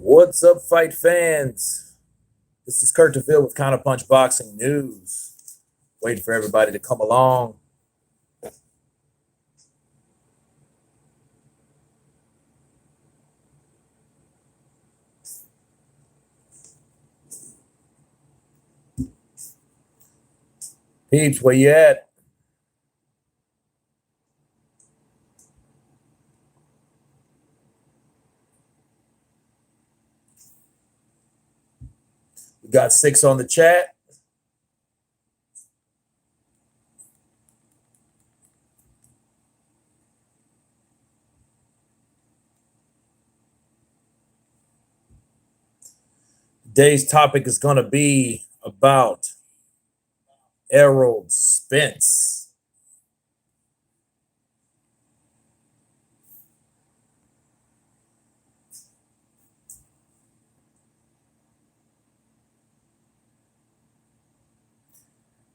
What's up, fight fans? This is Kurt DeVille with Counterpunch Boxing News. Waiting for everybody to come along. Peeps, where you at? We got 6 on the chat. Today's topic is going to be about Errol Spence.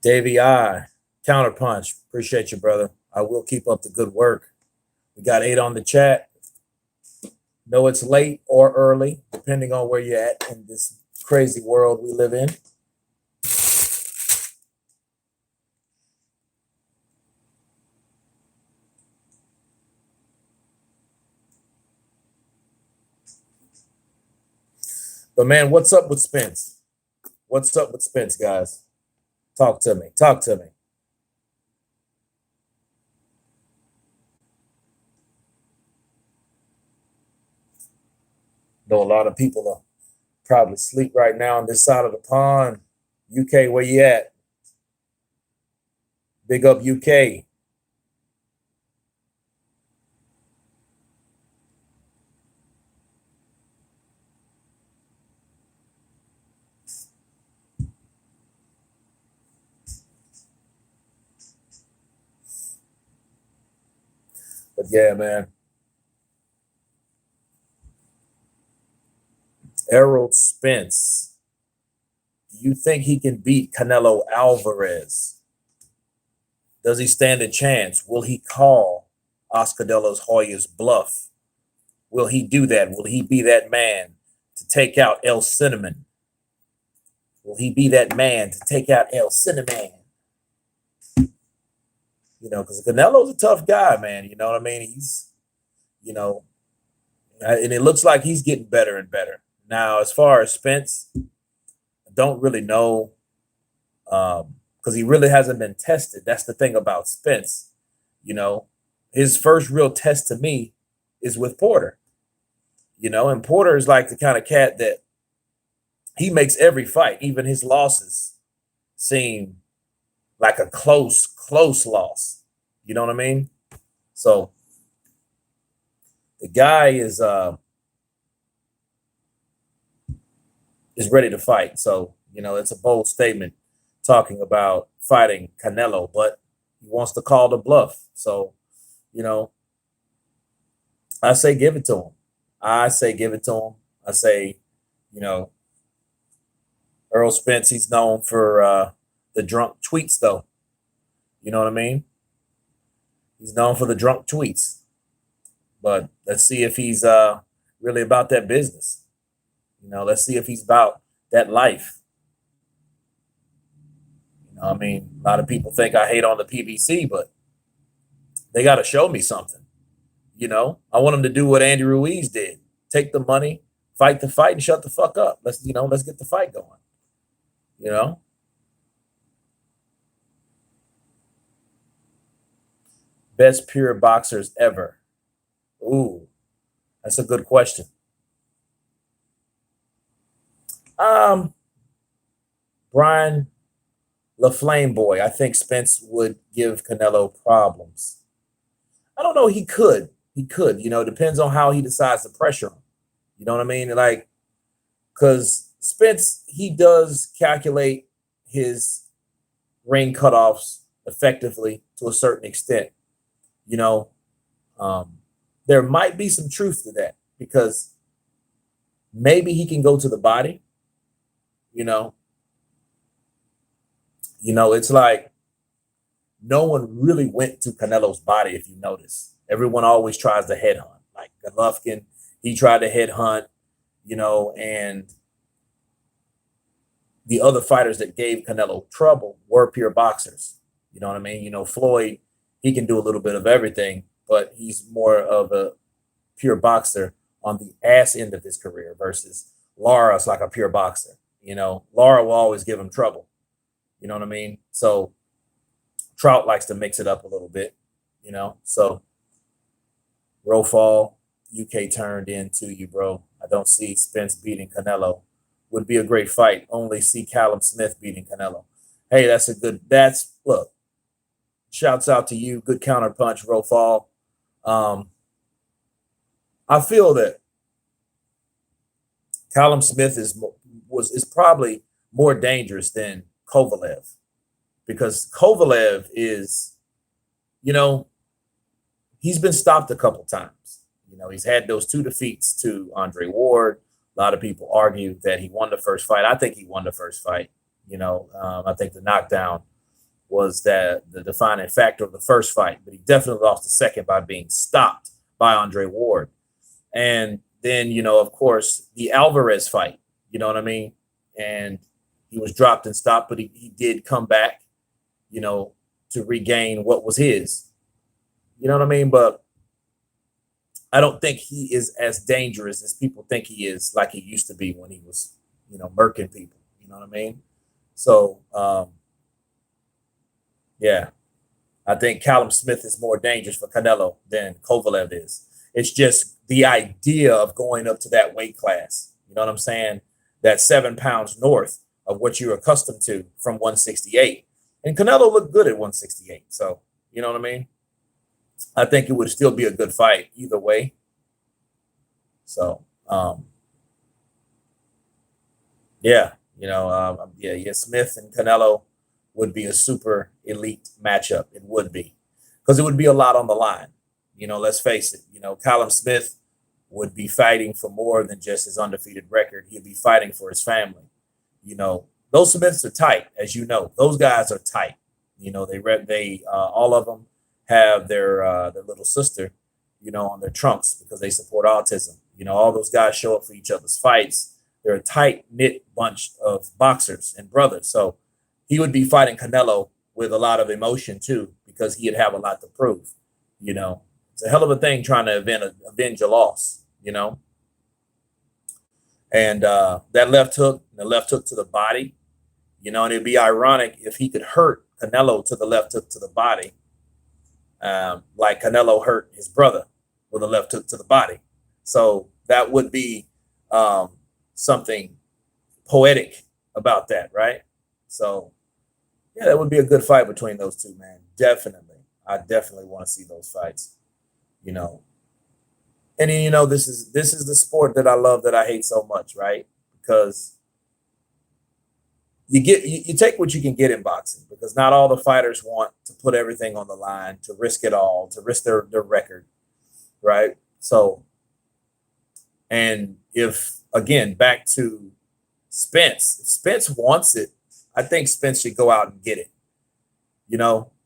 Davey I, Counterpunch. Appreciate you, brother. I will keep up the good work. We got 8 on the chat. Know it's late or early, depending on where you're at in this crazy world we live in. But man, what's up with Spence? What's up with Spence, guys? Talk to me. Talk to me. Know a lot of people are probably asleep right now on this side of the pond. UK, where you at? Big up UK. But yeah, man. Errol Spence. Do you think he can beat Canelo Alvarez? Does he stand a chance? Will he call Oscar de la Hoya's bluff? Will he do that? Will he be that man to take out El Cinnamon? Will he be that man to take out El Cinnamon? You know, because Canelo's a tough guy, man. You know what I mean? He's, and it looks like he's getting better and better. Now, as far as Spence, I don't really know because he really hasn't been tested. That's the thing about Spence. You know, his first real test to me is with Porter. You know, and Porter is like the kind of cat that he makes every fight, even his losses, seem like a close loss. You know what I mean? So the guy is ready to fight. So, you know, it's a bold statement talking about fighting Canelo, but he wants to call the bluff. So, you know, I say give it to him. I say give it to him. I say, you know, Errol Spence, he's known for the drunk tweets, though. You know what I mean? He's known for the drunk tweets. But let's see if he's really about that business. You know, let's see if he's about that life. You know, I mean, a lot of people think I hate on the PBC, but they got to show me something. You know, I want him to do what Andy Ruiz did: take the money, fight the fight, and shut the fuck up. Let's get the fight going. You know. Best pure boxers ever. Ooh, that's a good question. Brian LaFlame Boy, I think Spence would give Canelo problems. I don't know. He could. He could. You know, it depends on how he decides to pressure him. You know what I mean? Like, because Spence, he does calculate his ring cutoffs effectively to a certain extent. You know, there might be some truth to that because maybe he can go to the body. You know, it's like no one really went to Canelo's body. If you notice, everyone always tries to headhunt. Like Golovkin, he tried to headhunt. and the other fighters that gave Canelo trouble were pure boxers. You know what I mean? Floyd, he can do a little bit of everything, but he's more of a pure boxer on the ass end of his career versus Lara's like a pure boxer. Lara will always give him trouble. You know what I mean? So Trout likes to mix it up a little bit, So Rofall, UK turned into you, bro. I don't see Spence beating Canelo. Would be a great fight. Only see Callum Smith beating Canelo. Hey, look, shouts out to you. Good counterpunch, Rofall. I feel that Callum Smith is probably more dangerous than Kovalev, because Kovalev is, he's been stopped a couple times. He's had those 2 defeats to Andre Ward. A lot of people argue that he won the first fight. I think he won the first fight. I think the knockdown was the defining factor of the first fight, but he definitely lost the second by being stopped by Andre Ward. And then, of course, the Alvarez fight, you know what I mean? And he was dropped and stopped, but he did come back, to regain what was his. You know what I mean? But I don't think he is as dangerous as people think he is, like he used to be when he was, murking people. You know what I mean? So, yeah, I think Callum Smith is more dangerous for Canelo than Kovalev is. It's just the idea of going up to that weight class. You know what I'm saying? That 7 pounds north of what you're accustomed to from 168. And Canelo looked good at 168. So, you know what I mean? I think it would still be a good fight either way. So, Smith and Canelo would be a super elite matchup. It would be, because it would be a lot on the line. Let's face it. Callum Smith would be fighting for more than just his undefeated record. He'd be fighting for his family. Those Smiths are tight, as you know. Those guys are tight. They all of them have their little sister, on their trunks because they support autism. All those guys show up for each other's fights. They're a tight-knit bunch of boxers and brothers. So he would be fighting Canelo with a lot of emotion too, because he'd have a lot to prove. It's a hell of a thing trying to avenge a loss, And that left hook, the left hook to the body, and it'd be ironic if he could hurt Canelo to the left hook to the body, like Canelo hurt his brother with a left hook to the body. So that would be something poetic about that, right? So, yeah, that would be a good fight between those two, man. Definitely. I definitely want to see those fights, And then, this is the sport that I love, that I hate so much, right? Because you take what you can get in boxing, because not all the fighters want to put everything on the line, to risk it all, to risk their record, right? So, and again, back to Spence, if Spence wants it, I think Spence should go out and get it,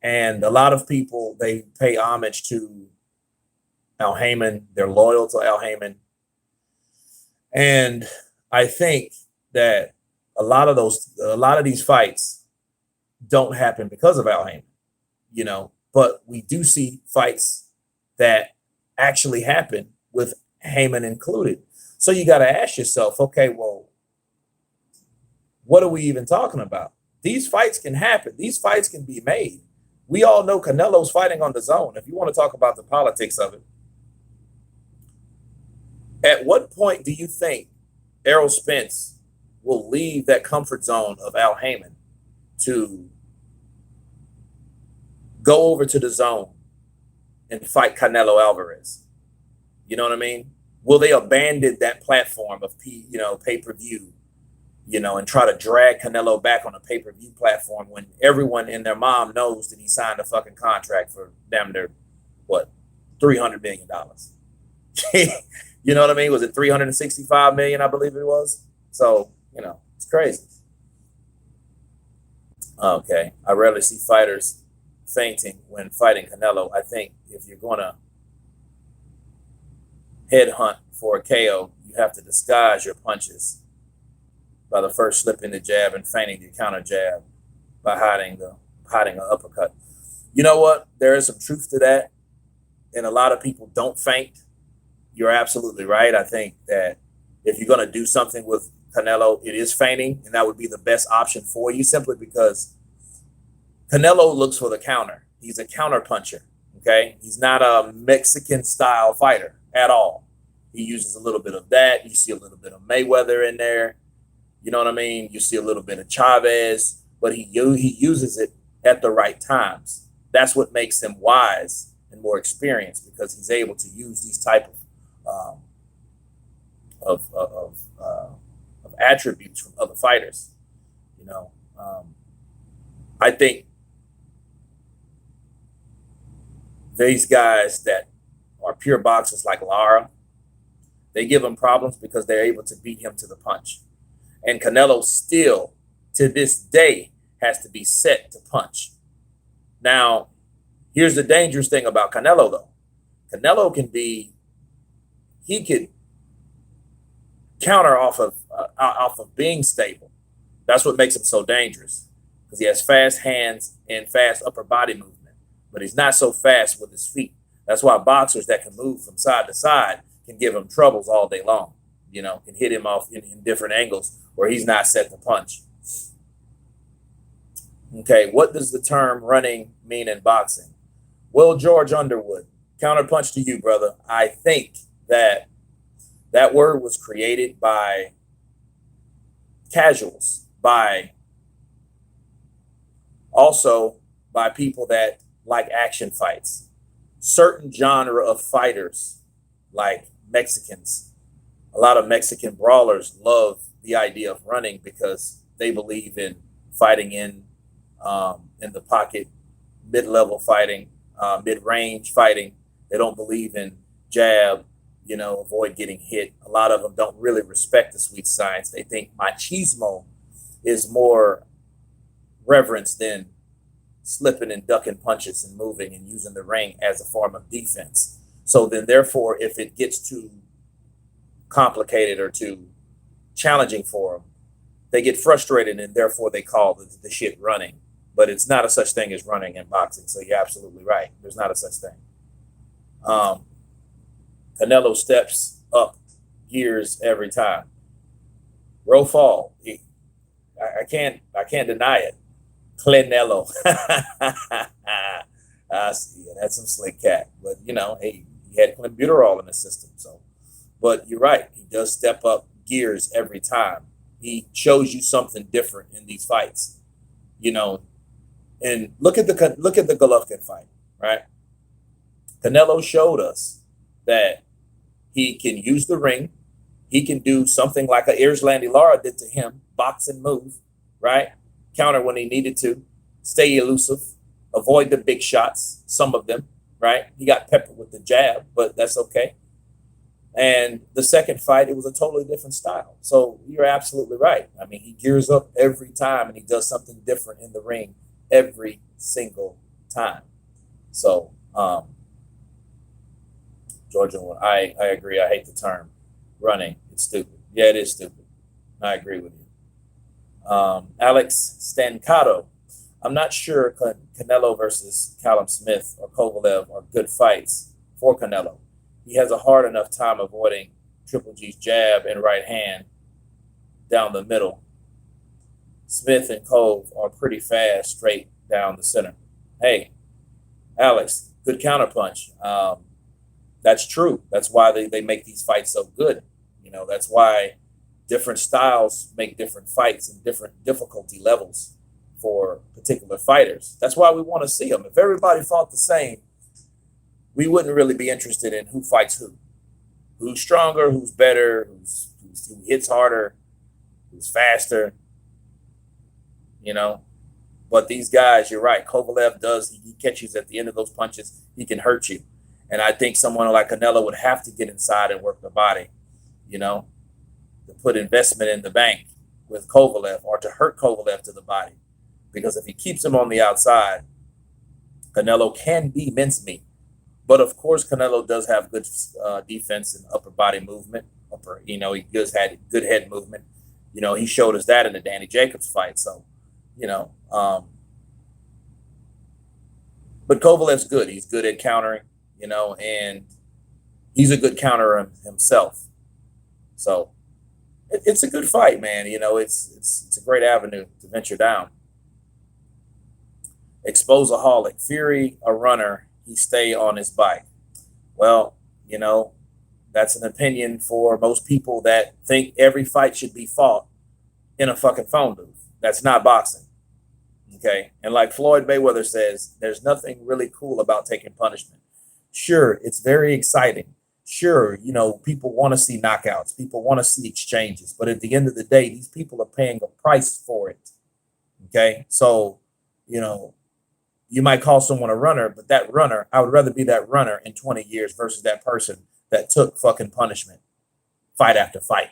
and a lot of people, they pay homage to Al Heyman. They're loyal to Al Heyman. And I think that a lot of these fights don't happen because of Al Heyman, but we do see fights that actually happen with Heyman included. So you got to ask yourself, okay, well, what are we even talking about? These fights can happen. These fights can be made. We all know Canelo's fighting on the zone. If you want to talk about the politics of it, at what point do you think Errol Spence will leave that comfort zone of Al Heyman to go over to the zone and fight Canelo Alvarez? You know what I mean? Will they abandon that platform of pay-per-view, and try to drag Canelo back on a pay-per-view platform when everyone and their mom knows that he signed a fucking contract for damn near, what, $300 million? You know what I mean? Was it 365 million? I believe it was. So, it's crazy. Okay. I rarely see fighters fainting when fighting Canelo. I think if you're going to headhunt for a KO, you have to disguise your punches by the first slipping the jab and feigning the counter jab by hiding an uppercut. You know what? There is some truth to that, and a lot of people don't feint. You're absolutely right. I think that if you're going to do something with Canelo, it is feinting, and that would be the best option for you, simply because Canelo looks for the counter. He's a counter puncher. Okay, he's not a Mexican style fighter at all. He uses a little bit of that. You see a little bit of Mayweather in there. You know what I mean? You see a little bit of Chavez, but he uses it at the right times. That's what makes him wise and more experienced, because he's able to use these type of attributes from other fighters. You know, I think these guys that are pure boxers like Lara, they give him problems because they're able to beat him to the punch. And Canelo still, to this day, has to be set to punch. Now, here's the dangerous thing about Canelo, though. Canelo he could counter off of being stable. That's what makes him so dangerous, because he has fast hands and fast upper body movement, but he's not so fast with his feet. That's why boxers that can move from side to side can give him troubles all day long. You know, can hit him off in different angles where he's not set to punch. Okay, what does the term running mean in boxing? Well, George Underwood, counterpunch to you, brother. I think that word was created by casuals, also by people that like action fights. Certain genre of fighters, like Mexicans, a lot of Mexican brawlers love the idea of running because they believe in fighting in the pocket, mid-level fighting, mid-range fighting. They don't believe in jab, avoid getting hit. A lot of them don't really respect the sweet science. They think machismo is more reverence than slipping and ducking punches and moving and using the ring as a form of defense. So then, therefore, if it gets too complicated or too challenging for them, they get frustrated, and therefore they call the shit running. But it's not a such thing as running in boxing. So you're absolutely right. There's not a such thing. Canelo steps up gears every time. Roll fall. I can't deny it. Canelo. I see it. That's some slick cat. But hey, he had clenbuterol in the system. So, but you're right. He does step up gears every time. He shows you something different in these fights. And look at the Golovkin fight, right? Canelo showed us that he can use the ring. He can do something like a Erslandy Lara did to him, box and move, right? Counter when he needed to, stay elusive, avoid the big shots, some of them, right? He got peppered with the jab, but that's okay. And the second fight, it was a totally different style. So you're absolutely right. I mean, he gears up every time and he does something different in the ring every single time. So, Georgia, I agree. I hate the term running. It's stupid. Yeah, it is stupid. I agree with you. Alex Stancato. I'm not sure Canelo versus Callum Smith or Kovalev are good fights for Canelo. He has a hard enough time avoiding Triple G's jab and right hand down the middle. Smith and Cove are pretty fast straight down the center. Hey, Alex, good counterpunch. That's true. That's why they make these fights so good. That's why different styles make different fights and different difficulty levels for particular fighters. That's why we want to see them. If everybody fought the same, we wouldn't really be interested in who fights who. Who's stronger, who's better, who hits harder, who's faster, But these guys, you're right. Kovalev he catches at the end of those punches, he can hurt you. And I think someone like Canelo would have to get inside and work the body, to put investment in the bank with Kovalev or to hurt Kovalev to the body. Because if he keeps him on the outside, Canelo can be mincemeat. But of course, Canelo does have good defense and upper body movement, a upper. You know, he just had good head movement. You know, he showed us that in the Danny Jacobs fight. So, you know, but Kovalev's good. He's good at countering, you know, and he's a good counterer himself. So it's a good fight, man. You know, it's a great avenue to venture down. Exposaholic, Fury, a runner, he stay on his bike. Well, you know, that's an opinion for most people that think every fight should be fought in a fucking phone booth. That's not boxing. Okay. And like Floyd Mayweather says, there's nothing really cool about taking punishment. Sure, it's very exciting. Sure, you know, people want to see knockouts. People want to see exchanges. But at the end of the day, these people are paying a price for it. Okay. So, you know, you might call someone a runner, but that runner, I would rather be that runner in 20 years versus that person that took fucking punishment fight after fight.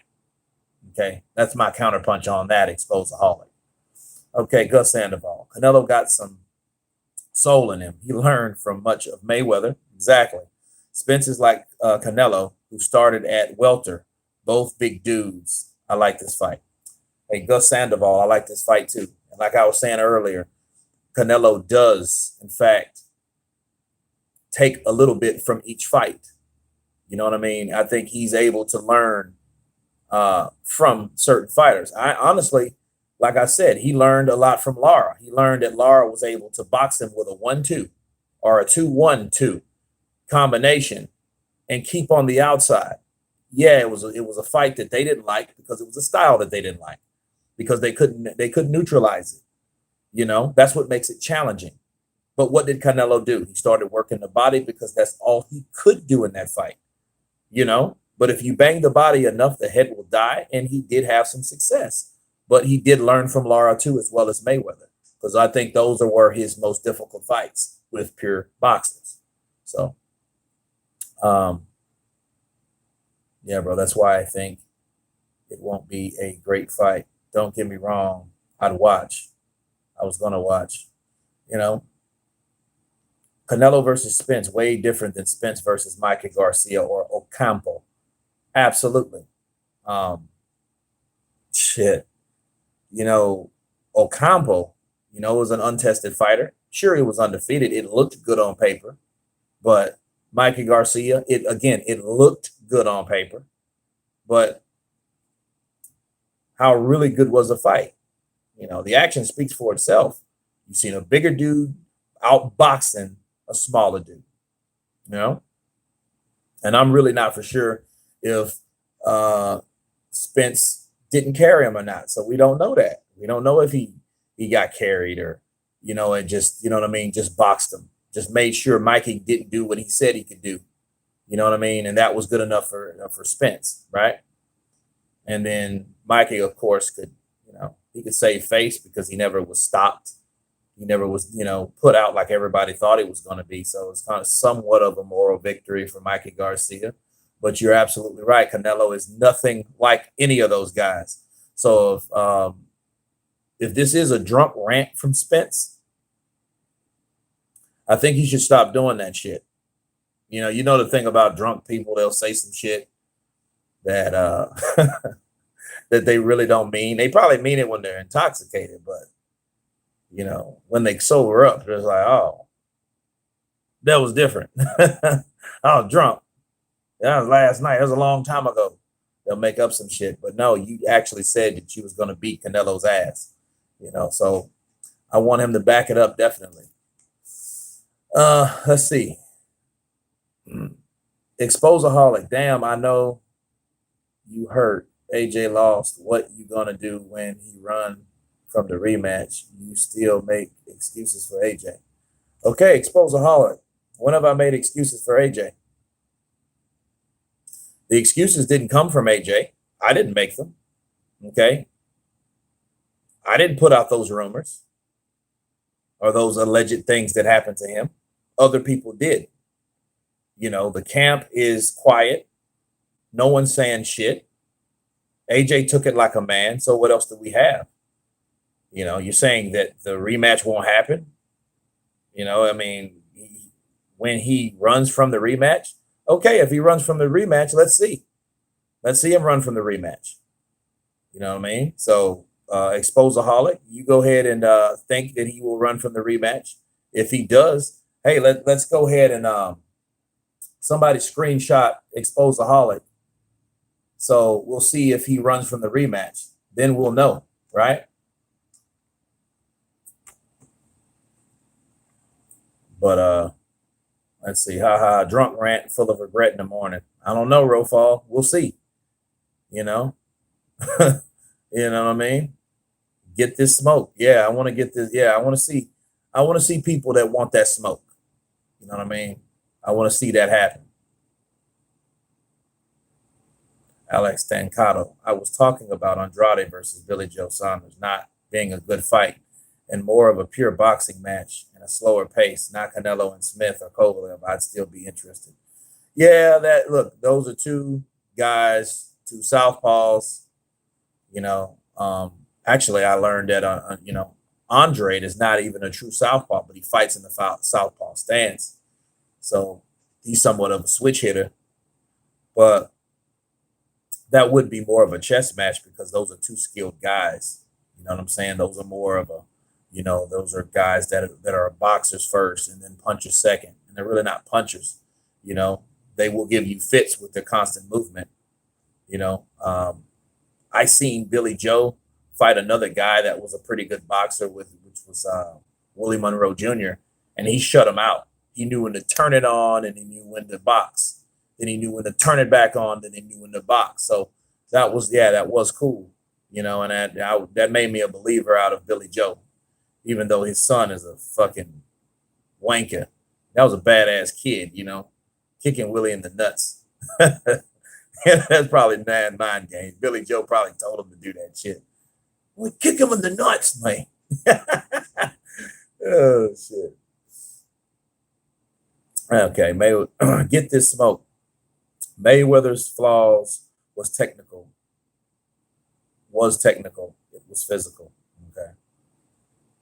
Okay. That's my counterpunch on that, Exposaholic. Okay, Gus Sandoval. Canelo got some soul in him. He learned from much of Mayweather. Exactly. Spence is like Canelo, who started at welter. Both big dudes. I like this fight. Hey, Gus Sandoval, I like this fight too. And like I was saying earlier, Canelo does, in fact, take a little bit from each fight. You know what I mean? I think he's able to learn from certain fighters. I honestly, like I said, he learned a lot from Lara. He learned that Lara was able to box him with a 1-2 or a 2-1-2 combination and keep on the outside. Yeah, it was a fight that they didn't like because it was a style that they didn't like because they couldn't neutralize it. You know, that's what makes it challenging. But what did Canelo do? He started working the body because that's all he could do in that fight. You know, but if you bang the body enough, the head will die. And he did have some success. But he did learn from Lara too, as well as Mayweather, because I think those were his most difficult fights with pure boxers. So, yeah, bro, that's why I think it won't be a great fight. Don't get me wrong. I'd watch. I was going to watch, you know. Canelo versus Spence, way different than Spence versus Mikey Garcia or Ocampo. Absolutely. Shit. You know, Ocampo, you know, was an untested fighter. Sure, he was undefeated. It looked good on paper. But Mikey Garcia, it looked good on paper. But how really good was the fight? You know, the action speaks for itself. You've seen a bigger dude outboxing a smaller dude, you know? And I'm really not for sure if Spence didn't carry him or not. So we don't know that. We don't know if he got carried or, you know, and just, you know what I mean, just boxed him. Just made sure Mikey didn't do what he said he could do. You know what I mean? And that was good enough for Spence, right? And then Mikey, of course, could, you know, he could save face because he never was stopped. He never was, you know, put out like everybody thought he was going to be. So it's kind of somewhat of a moral victory for Mikey Garcia. But you're absolutely right. Canelo is nothing like any of those guys. So if this is a drunk rant from Spence, I think he should stop doing that shit. You know the thing about drunk people, they'll say some shit that that they really don't mean. They probably mean it when they're intoxicated, but you know, when they sober up, it's like, oh, that was different. I was drunk. That was last night. That was a long time ago. They'll make up some shit. But no, you actually said that you was going to beat Canelo's ass. You know, so I want him to back it up, definitely. Let's see. Exposaholic. Damn, I know you hurt. AJ lost. What you gonna do when he run from the rematch? You still make excuses for AJ. Okay, Exposaholic. When have I made excuses for AJ? The excuses didn't come from AJ. I didn't make them. Okay. I didn't put out those rumors or those alleged things that happened to him. Other people did. You know, the camp is quiet. No one's saying shit. AJ took it like a man. So what else do we have? You know, you're saying that the rematch won't happen. You know, I mean, when he runs from the rematch, okay, if he runs from the rematch, let's see. Let's see him run from the rematch. You know what I mean? So, Exposaholic, you go ahead and think that he will run from the rematch. If he does, hey, let's go ahead and somebody screenshot Exposaholic. So we'll see if he runs from the rematch. Then we'll know, right? But let's see. Haha, drunk rant full of regret in the morning. I don't know, Rofall. We'll see. You know? You know what I mean? Get this smoke. Yeah, I want to get this. Yeah, I want to see people that want that smoke. You know what I mean? I want to see that happen. Alex Stancato. I was talking about Andrade versus Billy Joe Saunders not being a good fight and more of a pure boxing match and a slower pace, not Canelo and Smith or Kovalev. I'd still be interested. Yeah, look, those are two guys, two southpaws. You know, actually, I learned that Andrade is not even a true southpaw, but he fights in the southpaw stance. So he's somewhat of a switch hitter, but that would be more of a chess match because those are two skilled guys. You know what I'm saying? Those are more of those are guys that are boxers first and then punchers second. And they're really not punchers. You know, they will give you fits with their constant movement. You know, I seen Billy Joe fight another guy that was a pretty good boxer which was Willie Monroe Jr. And he shut him out. He knew when to turn it on and he knew when to box. Then he knew when to turn it back on. Then he knew when to box. So that was cool. You know, and that made me a believer out of Billy Joe, even though his son is a fucking wanker. That was a badass kid, you know, kicking Willie in the nuts. That's probably mind games. Billy Joe probably told him to do that shit. Well, kick him in the nuts, man. Oh, shit. Okay, get this smoke. Mayweather's flaws was technical. It was physical. Okay.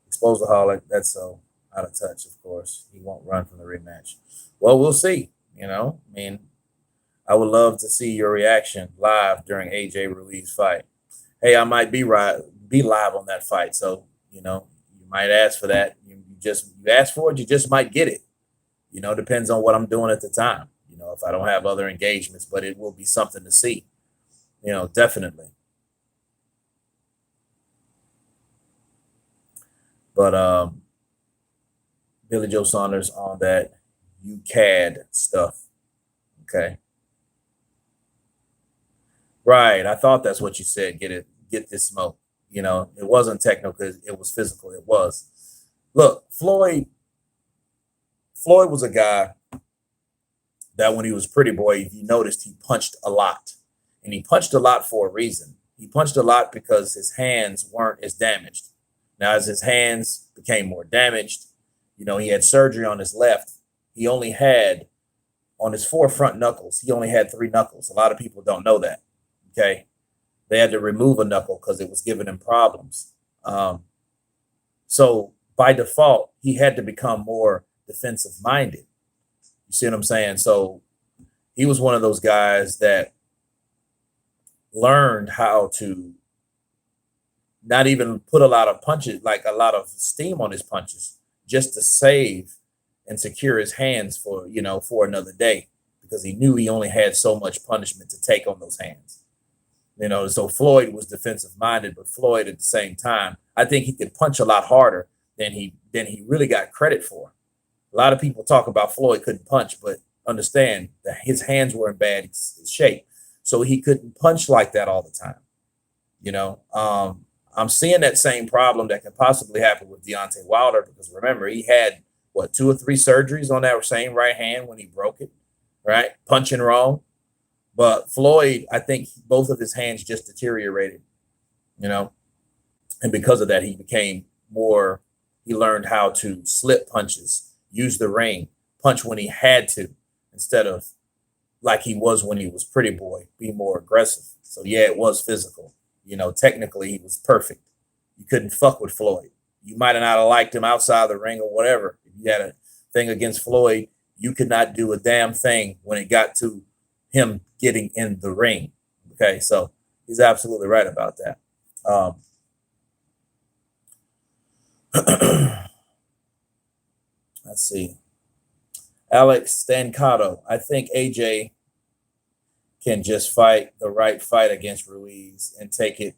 Exposaholic, that's so out of touch, of course. He won't run from the rematch. Well, we'll see. You know, I mean, I would love to see your reaction live during AJ Ruiz's fight. Hey, I might be live on that fight. So, you know, you might ask for that. You ask for it, you just might get it. You know, depends on what I'm doing at the time. You know, if I don't have other engagements, but it will be something to see. You know, definitely. But Billy Joe Saunders on that UCAD stuff. Okay. Right. I thought that's what you said. Get this smoke. You know, it wasn't technical, it was physical. It was. Look, Floyd was a guy that when he was pretty boy, if you noticed, he punched a lot. And he punched a lot for a reason. He punched a lot because his hands weren't as damaged. Now, as his hands became more damaged, you know, he had surgery on his left. He only had, on his 4 front knuckles, he only had 3 knuckles. A lot of people don't know that, okay? They had to remove a knuckle because it was giving him problems. So by default, he had to become more defensive-minded. You see what I'm saying? So he was one of those guys that learned how to not even put a lot of punches, like a lot of steam on his punches, just to save and secure his hands for another day, because he knew he only had so much punishment to take on those hands. You know, so Floyd was defensive minded, but Floyd at the same time, I think he could punch a lot harder than he really got credit for. A lot of people talk about Floyd couldn't punch, but understand that his hands were in bad shape. So he couldn't punch like that all the time. You know, I'm seeing that same problem that can possibly happen with Deontay Wilder, because remember, he had, 2 or 3 surgeries on that same right hand when he broke it, right? Punching wrong. But Floyd, I think both of his hands just deteriorated, you know, and because of that, he learned how to slip punches, use the ring, punch when he had to, instead of like he was when he was pretty boy, be more aggressive. So yeah, it was physical. You know, technically he was perfect. You couldn't fuck with Floyd. You might have not liked him outside the ring or whatever. If you had a thing against Floyd, you could not do a damn thing when it got to him getting in the ring. Okay, so he's absolutely right about that. Let's see. Alex Stancato. I think AJ can just fight the right fight against Ruiz and take it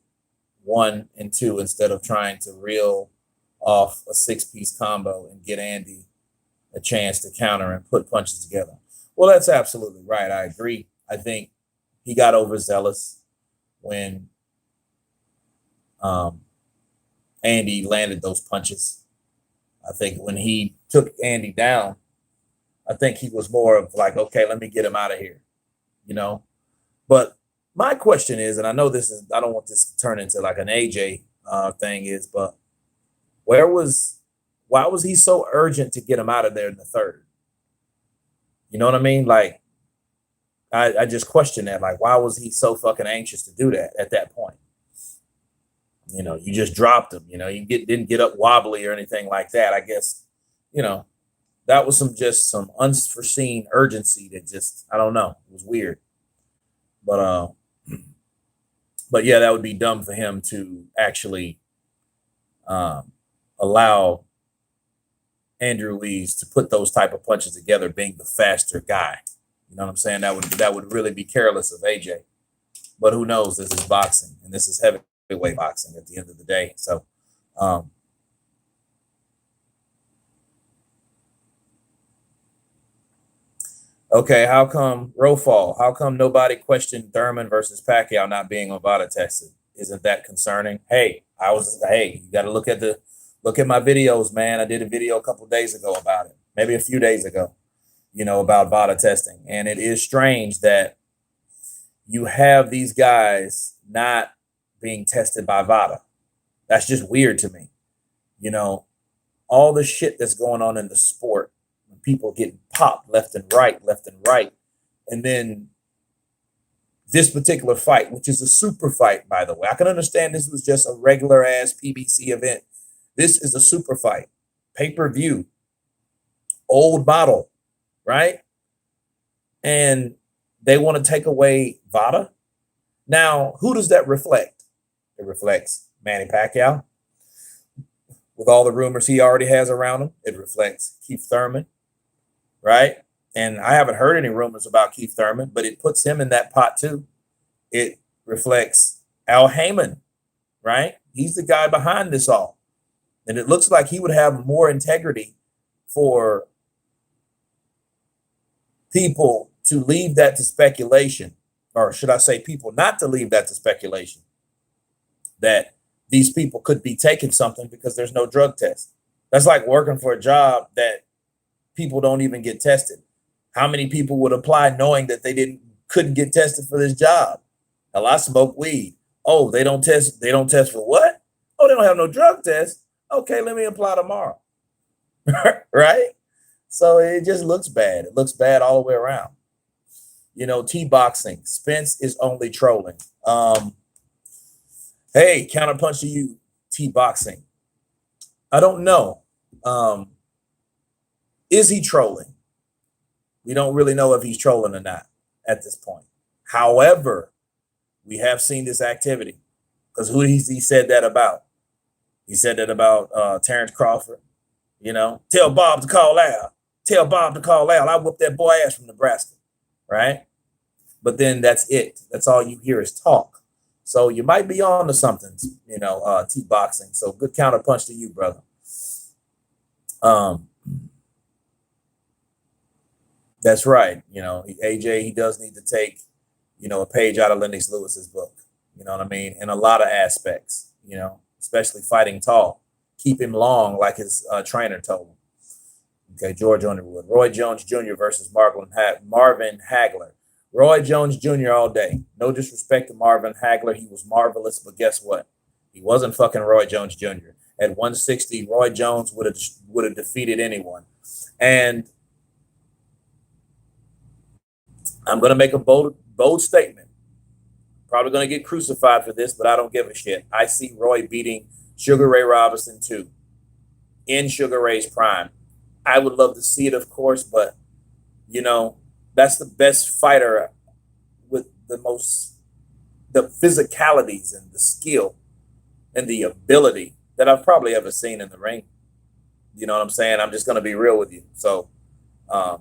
1 and 2 instead of trying to reel off a 6-piece combo and get Andy a chance to counter and put punches together. Well, that's absolutely right. I agree. I think he got overzealous when Andy landed those punches. I think when he took Andy down, I think he was more of like, okay, let me get him out of here, you know? But my question is, and I know this is, I don't want this to turn into like an AJ thing is, but why was he so urgent to get him out of there in the third? You know what I mean? Like, I just question that. Like, why was he so fucking anxious to do that at that point? You know, you just dropped him. You know, you didn't get up wobbly or anything like that. I guess, you know, that was some unforeseen urgency that just, I don't know, it was weird. But yeah, that would be dumb for him to actually allow Andrew Ruiz to put those type of punches together, being the faster guy. You know what I'm saying? That would really be careless of AJ. But who knows? This is boxing, and this is heavyweight boxing at the end of the day. So, okay, how come Rofall? How come nobody questioned Thurman versus Pacquiao not being Ovada tested? Isn't that concerning? Hey, you got to look at my videos, man. I did a video a couple of days ago about it, maybe a few days ago, you know, about VADA testing. And it is strange that you have these guys not being tested by VADA. That's just weird to me. You know, all the shit that's going on in the sport, when people getting popped left and right. And then this particular fight, which is a super fight, by the way. I can understand this was just a regular ass PBC event. This is a super fight, pay-per-view, old model, right? And they want to take away VADA. Now, who does that reflect? It reflects Manny Pacquiao, with all the rumors he already has around him. It reflects Keith Thurman, right? And I haven't heard any rumors about Keith Thurman, but it puts him in that pot too. It reflects Al Heyman, right? He's the guy behind this all. And it looks like he would have more integrity for people to leave that to speculation, or should I say people not to leave that to speculation, that these people could be taking something because there's no drug test. That's like working for a job that people don't even get tested. How many people would apply knowing that they couldn't get tested for this job? Hell, I smoke weed. Oh, they don't test for what? Oh, they don't have no drug test. Okay, let me apply tomorrow. Right? So it just looks bad. It looks bad all the way around. You know, T-boxing. Spence is only trolling. Hey, counterpunch to you, T-boxing. I don't know. Is he trolling? We don't really know if he's trolling or not at this point. However, we have seen this activity, because who he said that about? He said that about Terrence Crawford. You know, tell Bob to call out. Tell Bob to call out. I whooped that boy ass from Nebraska, right? But then that's it. That's all you hear is talk. So you might be on to something, you know, T-boxing. So good counterpunch to you, brother. That's right. You know, AJ, he does need to take, you know, a page out of Lennox Lewis's book. You know what I mean? In a lot of aspects, you know, especially fighting tall. Keep him long, like his trainer told him. Okay, George Underwood. Roy Jones Jr. versus Marvin Hagler. Roy Jones Jr. all day. No disrespect to Marvin Hagler. He was marvelous, but guess what? He wasn't fucking Roy Jones Jr. At 160, Roy Jones would have defeated anyone. And I'm going to make a bold statement. Probably going to get crucified for this, but I don't give a shit. I see Roy beating Sugar Ray Robinson too, in Sugar Ray's prime. I would love to see it, of course, but, you know, that's the best fighter with the most the physicalities and the skill and the ability that I've probably ever seen in the ring. You know what I'm saying? I'm just going to be real with you. So um,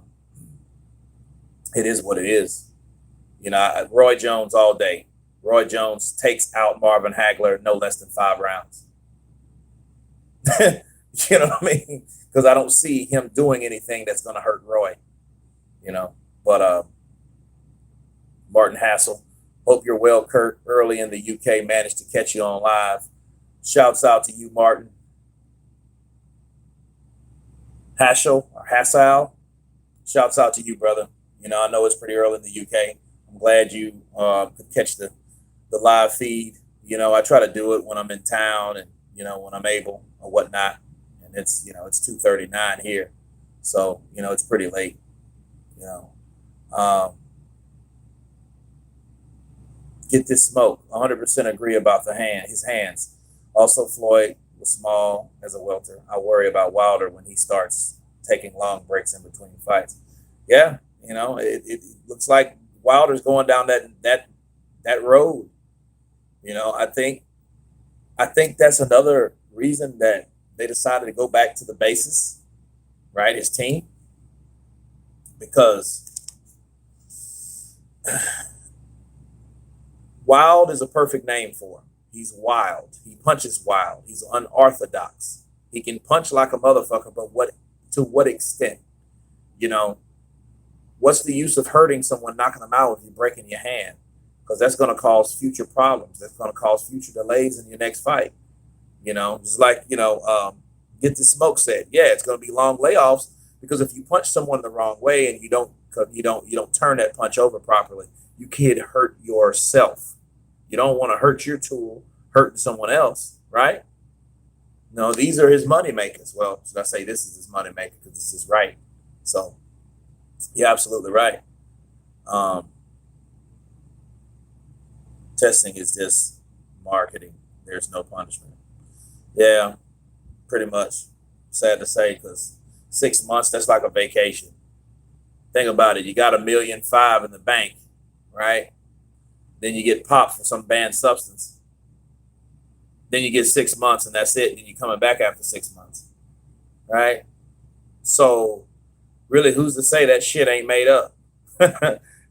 it is what it is. You know, Roy Jones all day. Roy Jones takes out Marvin Hagler no less than 5 rounds. You know what I mean? Because I don't see him doing anything that's going to hurt Roy. You know, but Martin Hassel, hope you're well, Kurt. Early in the UK, managed to catch you on live. Shouts out to you, Martin. Hassel or Hassel, shouts out to you, brother. You know, I know it's pretty early in the UK. I'm glad you could catch the live feed. You know, I try to do it when I'm in town and, you know, when I'm able or whatnot. And it's, you know, it's 2:39 here. So, you know, it's pretty late, you know. Get this smoke. 100% agree about his hands. Also, Floyd was small as a welter. I worry about Wilder when he starts taking long breaks in between fights. Yeah, you know, it looks like Wilder's going down that road. You know, I think that's another reason that they decided to go back to the basis, right? His team, because wild is a perfect name for him. He's wild. He punches wild. He's unorthodox. He can punch like a motherfucker, but to what extent? You know, what's the use of hurting someone, knocking them out if you're breaking your hand? Because that's going to cause future problems. That's going to cause future delays in your next fight. You know, just like, you know, Get the Smoke said, yeah, it's going to be long layoffs because if you punch someone the wrong way and you don't turn that punch over properly, you could hurt yourself. You don't want to hurt your tool, hurting someone else, right? No, these are his money makers. Well, should I say this is his money maker because this is right. So, you're absolutely right. Testing is just marketing. There's no punishment. Yeah, pretty much. Sad to say, because 6 months, that's like a vacation. Think about it. You got $1.5 million in the bank, right? Then you get popped for some banned substance. Then you get 6 months and that's it. And you're coming back after 6 months, right? So really, who's to say that shit ain't made up?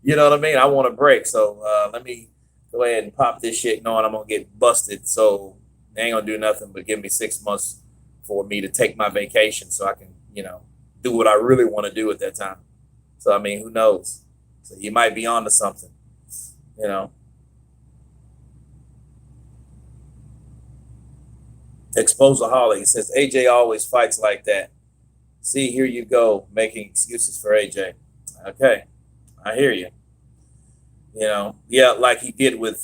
You know what I mean? I want a break. So let me go ahead and pop this shit knowing I'm going to get busted. So they ain't going to do nothing but give me 6 months for me to take my vacation so I can, you know, do what I really want to do at that time. So, I mean, who knows? So you might be on to something, you know. Exposaholic, he says, AJ always fights like that. See, here you go, making excuses for AJ. Okay, I hear you. You know, yeah, like he did with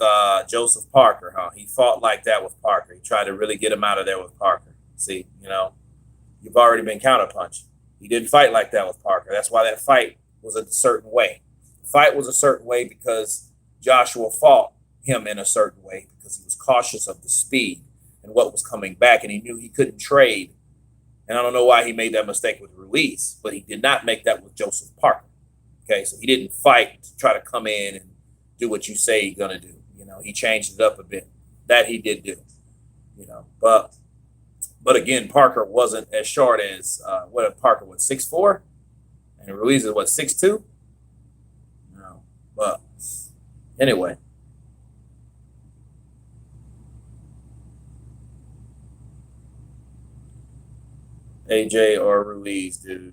Joseph Parker, huh? He fought like that with Parker. He tried to really get him out of there with Parker. See, you know, you've already been counterpunched. He didn't fight like that with Parker. That's why that fight was a certain way. The fight was a certain way because Joshua fought him in a certain way because he was cautious of the speed and what was coming back, and he knew he couldn't trade. And I don't know why he made that mistake with Ruiz, but he did not make that with Joseph Parker. Okay, so he didn't fight to try to come in and do what you say he's gonna do. You know, he changed it up a bit. That he did do. You know, but again, Parker wasn't as short as Parker was 6'4", and Ruiz is what 6'2". No, but anyway. AJ or Ruiz, dude.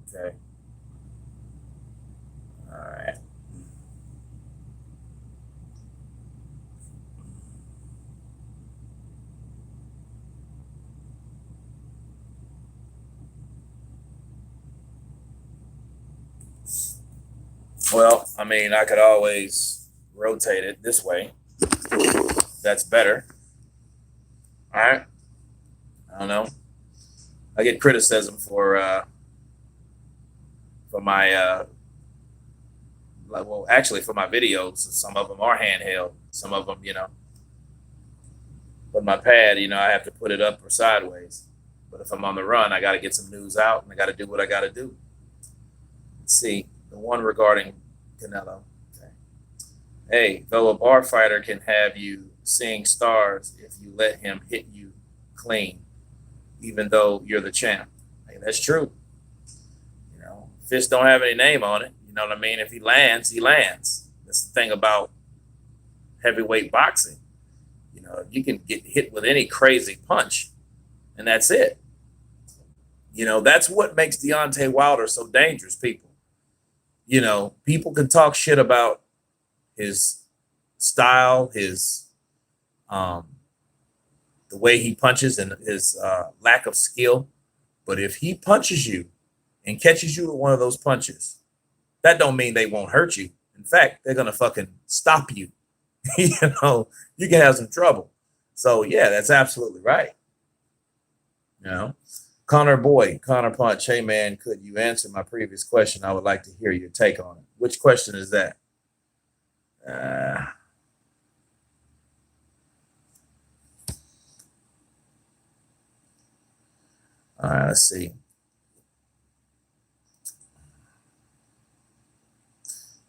Okay. All right. Well, I mean, I could always rotate it this way. That's better. All right. I don't know. I get criticism for my well, actually for my videos. Some of them are handheld. Some of them, you know, with my pad, you know, I have to put it up or sideways. But if I'm on the run, I got to get some news out and I got to do what I got to do. Let's see, the one regarding Canelo. Okay. Hey, though a bar fighter can have you seeing stars if you let him hit you clean, even though you're the champ. Hey, that's true. You know, fist don't have any name on it. You know what I mean? If he lands, he lands. That's the thing about heavyweight boxing. You know, you can get hit with any crazy punch, and that's it. You know, that's what makes Deontay Wilder so dangerous, people. You know, people can talk shit about his style, his um, the way he punches, and his lack of skill. But if he punches you and catches you with one of those punches, that don't mean they won't hurt you. In fact, they're gonna fucking stop you. You know, you can have some trouble. So yeah, that's absolutely right. You know, Connor Boyd, Counterpunch. Hey man, could you answer my previous question? I would like to hear your take on it. Which question is that? Uh, all right, let's see.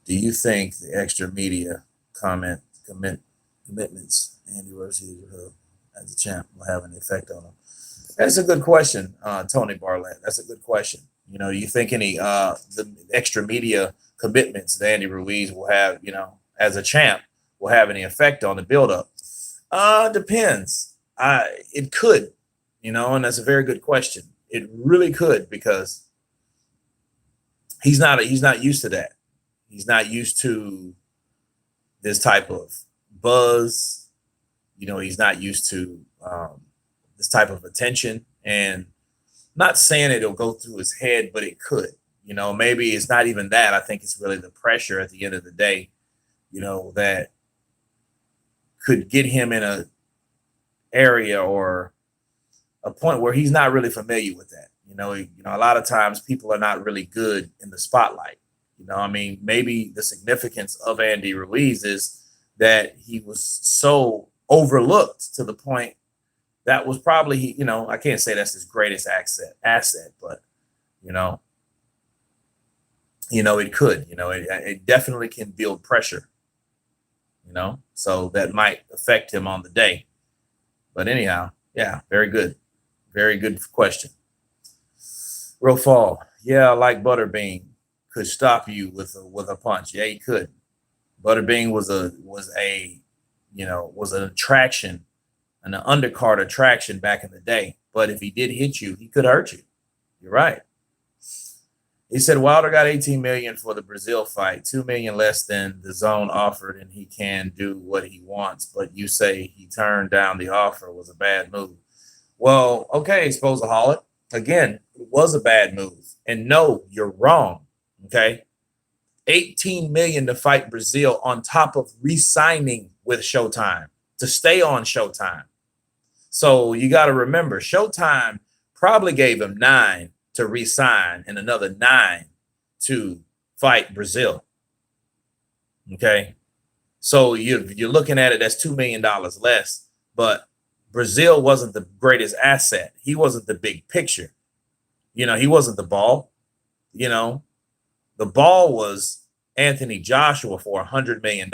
Do you think the extra media commitments Andy Rossi as a champ will have an effect on him? That's a good question, Tony Barlett. That's a good question. You know, you think any the extra media commitments that Andy Ruiz will have, you know, as a champ, will have any effect on the buildup? Depends. It could, you know, and that's a very good question. It really could because he's not used to that. He's not used to this type of buzz. You know, he's not used to this type of attention. And not saying it'll go through his head, but it could. You know, maybe it's not even that. I think it's really the pressure at the end of the day, you know, that could get him in a area or a point where he's not really familiar with that. A lot of times people are not really good in the spotlight. You know, I mean, maybe the significance of Andy Ruiz is that he was so overlooked to the point that was probably, you know, I can't say that's his greatest asset, but you know, it could, it definitely can build pressure, so that might affect him on the day. But anyhow, yeah, very good. Very good question. Real fall. Yeah, like Butterbean could stop you with a punch. Yeah, he could. Butterbean was an attraction, an undercard attraction back in the day. But if he did hit you, he could hurt you. You're right. He said Wilder got 18 million for the Brazil fight, 2 million less than the zone offered, and he can do what he wants. But you say he turned down the offer was a bad move. Well, okay, Sposeaholic. Again, it was a bad move. And no, you're wrong. Okay. 18 million to fight Brazil on top of re-signing with Showtime to stay on Showtime. So you got to remember, Showtime probably gave him 9 to re-sign and another 9 to fight Brazil. Okay. So you're looking at it, that's $2 million less, but Brazil wasn't the greatest asset. He wasn't the big picture. He wasn't the ball. The ball was Anthony Joshua for $100 million.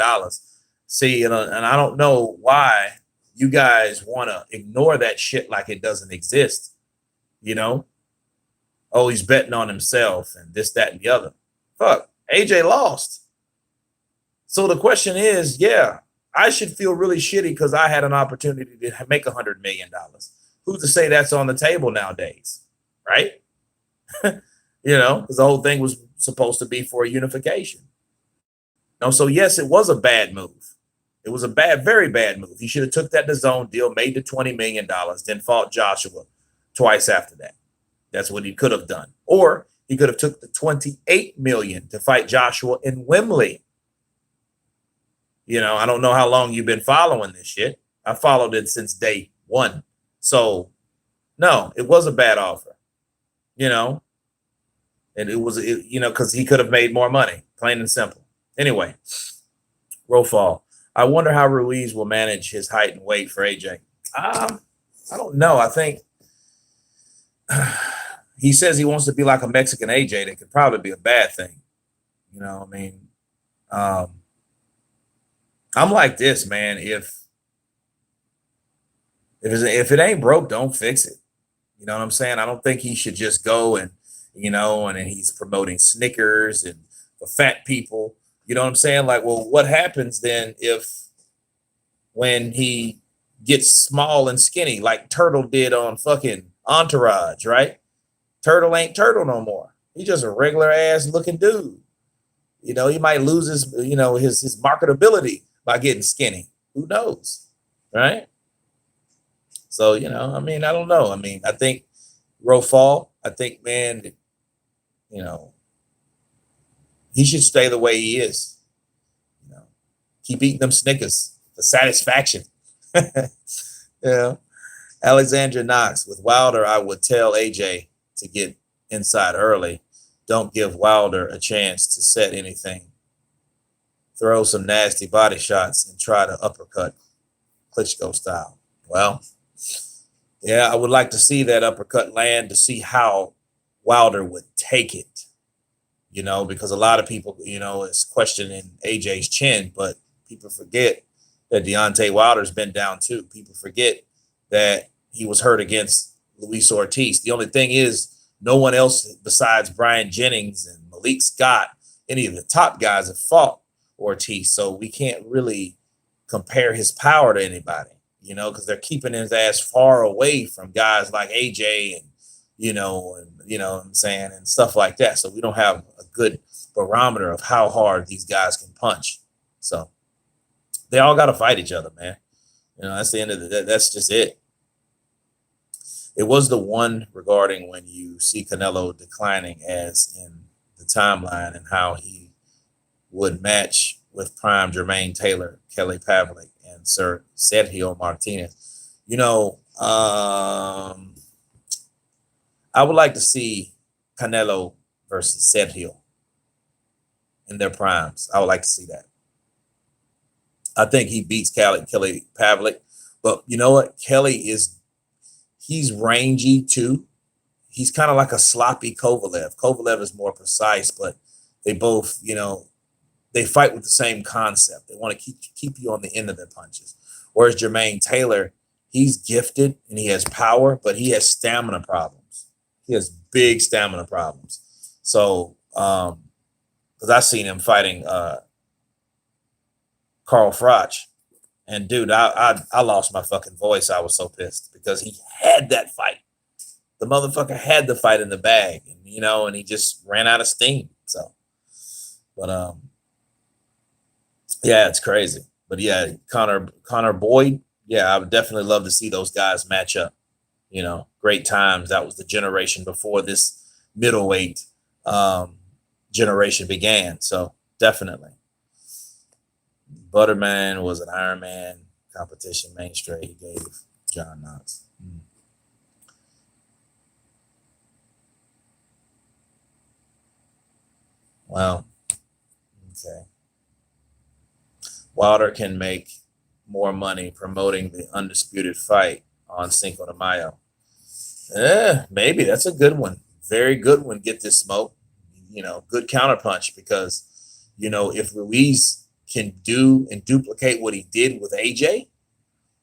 See, and I don't know why you guys want to ignore that shit like it doesn't exist. Oh, he's betting on himself and this, that, and the other. Fuck, AJ lost. So the question is, yeah, I should feel really shitty because I had an opportunity to make $100 million. Who's to say that's on the table nowadays, right? Because the whole thing was supposed to be for a unification. So yes, it was a bad move. It was a very bad move. He should have took that DAZN deal, made the $20 million, then fought Joshua twice after that. That's what he could have done. Or he could have took the 28 million to fight Joshua in Wembley. I don't know how long you've been following this shit. I followed it since day one. So no, it was a bad offer. And it was, because he could have made more money, plain and simple. Anyway, Rofall. I wonder how Ruiz will manage his height and weight for AJ. I don't know. I think he says he wants to be like a Mexican AJ. That could probably be a bad thing. I mean, I'm like this, man. If it ain't broke, don't fix it. You know what I'm saying? I don't think he should just go and and then he's promoting Snickers and for fat people. You know what I'm saying? Like, well, what happens then if when he gets small and skinny, like Turtle did on fucking Entourage, right? Turtle ain't Turtle no more. He's just a regular ass looking dude. He might lose his marketability by getting skinny. Who knows, right? So I mean, I don't know. I mean, I think Rofal. I think, man, you know, he should stay the way he is. You know, keep eating them Snickers for satisfaction. Yeah. Alexandra Knox with Wilder. I would tell AJ to get inside early. Don't give Wilder a chance to set anything. Throw some nasty body shots and try to uppercut Klitschko style. Well, yeah, I would like to see that uppercut land to see how Wilder would take it, because a lot of people, is questioning AJ's chin, but people forget that Deontay Wilder's been down too. People forget that he was hurt against Luis Ortiz. The only thing is, no one else besides Brian Jennings and Malik Scott, any of the top guys, have fought Ortiz. So we can't really compare his power to anybody, because they're keeping his ass far away from guys like AJ and what I'm saying, and stuff like that. So we don't have a good barometer of how hard these guys can punch. So they all got to fight each other, man. That's the end of the day. That's just it. It was the one regarding when you see Canelo declining as in the timeline and how he would match with prime Jermaine Taylor, Kelly Pavlik, and Sir Sergio Martinez. I would like to see Canelo versus Sergio in their primes. I would like to see that. I think he beats Kelly Pavlik, but you know what? He's rangy too. He's kind of like a sloppy Kovalev. Kovalev is more precise, but they both, they fight with the same concept. They want to keep you on the end of their punches. Whereas Jermaine Taylor, he's gifted and he has power, but he has stamina problems. He has big stamina problems. So, because I've seen him fighting Carl Froch. And dude, I lost my fucking voice. I was so pissed because he had that fight. The motherfucker had the fight in the bag, and and he just ran out of steam. So, but yeah, it's crazy. But yeah, Connor Boyd, yeah, I would definitely love to see those guys match up. Great times. That was the generation before this middleweight generation began. So definitely. Butterman was an Ironman competition main straight he gave John Knox. Wow. Okay. Wilder can make more money promoting the undisputed fight on Cinco de Mayo. Maybe that's a good one. Very good one. Get this smoke. Good counterpunch because, if Ruiz can do and duplicate what he did with AJ,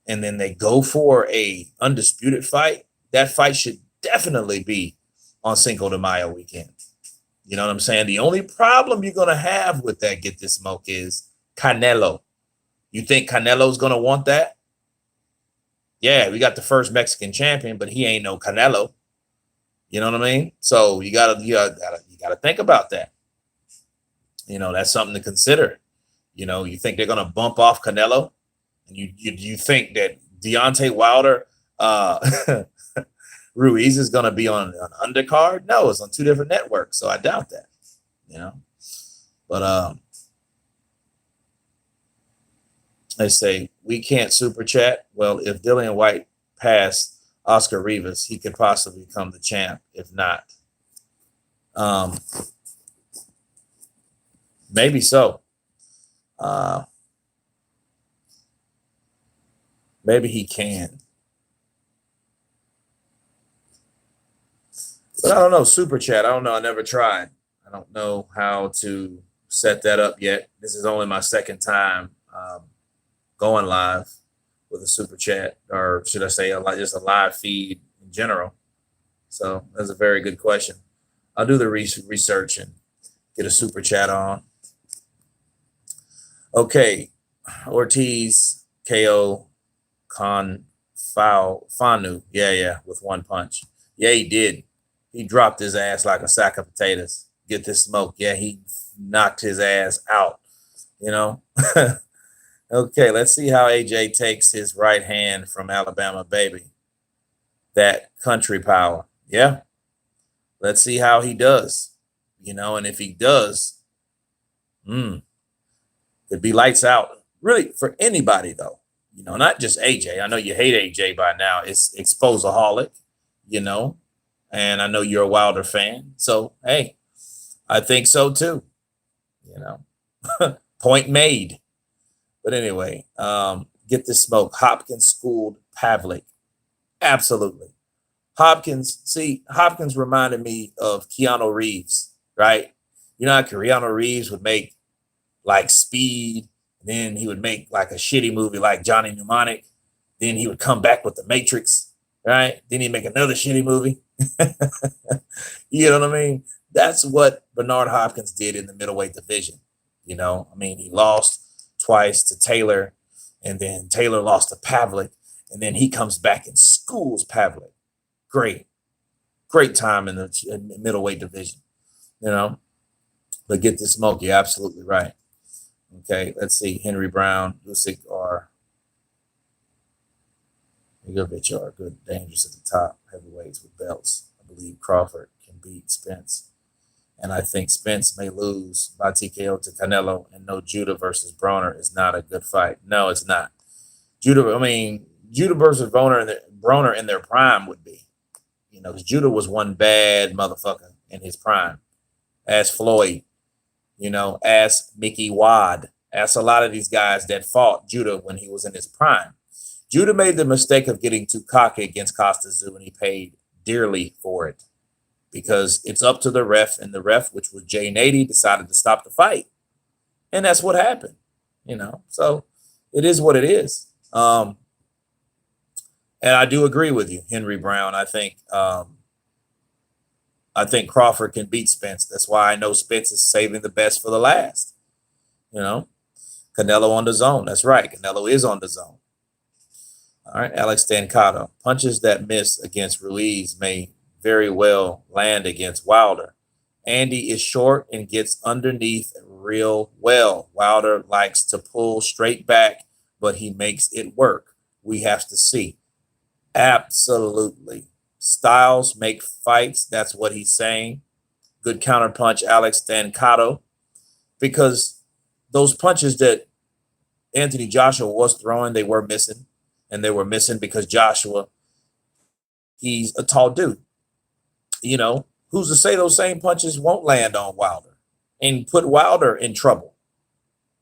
and then they go for a undisputed fight, that fight should definitely be on Cinco de Mayo weekend. You know what I'm saying? The only problem you're going to have with that Get This Smoke is Canelo. You think Canelo's going to want that? Yeah, we got the first Mexican champion, but he ain't no Canelo. You know what I mean? So you gotta think about that. That's something to consider. You think they're gonna bump off Canelo, and you think that Deontay Wilder, Ruiz is gonna be on an undercard? No, it's on two different networks, so I doubt that. But they say we can't super chat. Well, if Dillian White passed Oscar Rivas, he could possibly become the champ. If not, maybe so. Maybe he can. But I don't know. Super chat. I don't know. I never tried. I don't know how to set that up yet. This is only my second time going live with a super chat, or should I say, just a live feed in general. So that's a very good question. I'll do the research and get a super chat on. Okay, Ortiz KO Fanu. Yeah, with one punch. Yeah, he did. He dropped his ass like a sack of potatoes. Get this smoke. Yeah, he knocked his ass out. You know. Okay, let's see how AJ takes his right hand from Alabama baby. That country power. Yeah. Let's see how he does. And if he does, it'd be lights out. Really, for anybody though. Not just AJ. I know you hate AJ by now. It's Exposaholic, and I know you're a Wilder fan. So hey, I think so too. Point made. But anyway, get this smoke. Hopkins schooled Pavlik. Absolutely. Hopkins reminded me of Keanu Reeves, right? How Keanu Reeves would make like Speed, and then he would make like a shitty movie like Johnny Mnemonic. Then he would come back with The Matrix, right? Then he'd make another shitty movie. You know what I mean? That's what Bernard Hopkins did in the middleweight division. He lost twice to Taylor, and then Taylor lost to Pavlik, and then he comes back and schools Pavlik. Great time in the middleweight division, But get the smoke, you're absolutely right. Okay, let's see. Henry Brown, Usyk are good, dangerous at the top, heavyweights with belts. I believe Crawford can beat Spence. And I think Spence may lose by TKO to Canelo, and no, Judah versus Broner is not a good fight. No, it's not. Judah versus Broner in their prime would be. Because Judah was one bad motherfucker in his prime. Ask Floyd, ask Mickey Wad, ask a lot of these guys that fought Judah when he was in his prime. Judah made the mistake of getting too cocky against Costa Zoo, and he paid dearly for it. Because it's up to the ref, and the ref, which was Jay Nady, decided to stop the fight. And that's what happened, So it is what it is. And I do agree with you, Henry Brown. I think Crawford can beat Spence. That's why I know Spence is saving the best for the last. Canelo on the zone. That's right. Canelo is on the zone. All right, Alex Stancato. Punches that miss against Ruiz may very well land against Wilder. Andy is short and gets underneath real well. Wilder likes to pull straight back, but he makes it work. We have to see. Absolutely. Styles make fights. That's what he's saying. Good counterpunch, Alex Stancato. Because those punches that Anthony Joshua was throwing, they were missing. And they were missing because Joshua, he's a tall dude. Who's to say those same punches won't land on Wilder and put Wilder in trouble?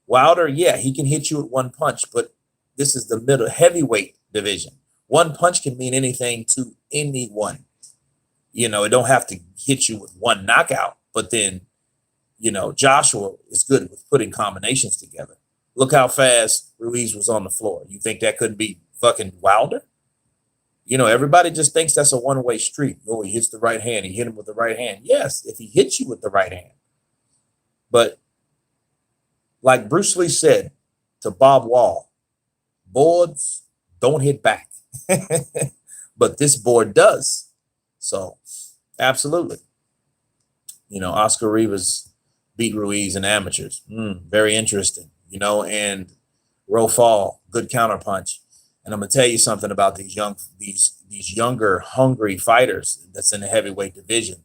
Wilder, yeah, he can hit you with one punch, but this is the middle heavyweight division. One punch can mean anything to anyone. It don't have to hit you with one knockout, but then, Joshua is good with putting combinations together. Look how fast Ruiz was on the floor. You think that couldn't be fucking Wilder? Everybody just thinks that's a one-way street. Oh, he hits the right hand. He hit him with the right hand. Yes, if he hits you with the right hand. But like Bruce Lee said to Bob Wall, boards don't hit back. But this board does. So, absolutely. Oscar Rivas beat Ruiz in amateurs. Very interesting. And Rofal, good counterpunch. And I'm gonna tell you something about these younger, hungry fighters that's in the heavyweight division.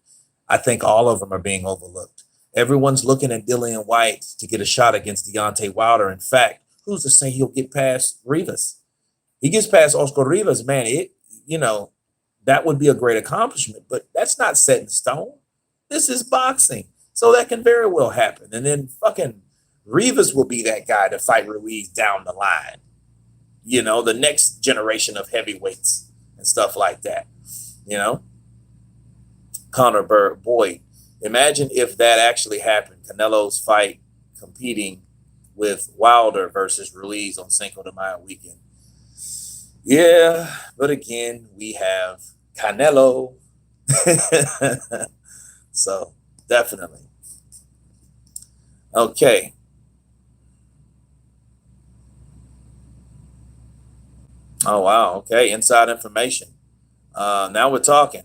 I think all of them are being overlooked. Everyone's looking at Dillian White to get a shot against Deontay Wilder. In fact, who's to say he'll get past Rivas? He gets past Oscar Rivas, man. That would be a great accomplishment, but that's not set in stone. This is boxing, so that can very well happen. And then fucking Rivas will be that guy to fight Ruiz down the line. The next generation of heavyweights and stuff like that. Connor Boyd. Imagine if that actually happened. Canelo's fight competing with Wilder versus Ruiz on Cinco de Mayo weekend. Yeah, but again, we have Canelo. So definitely. Okay. Oh wow. Okay. Inside information. Now we're talking.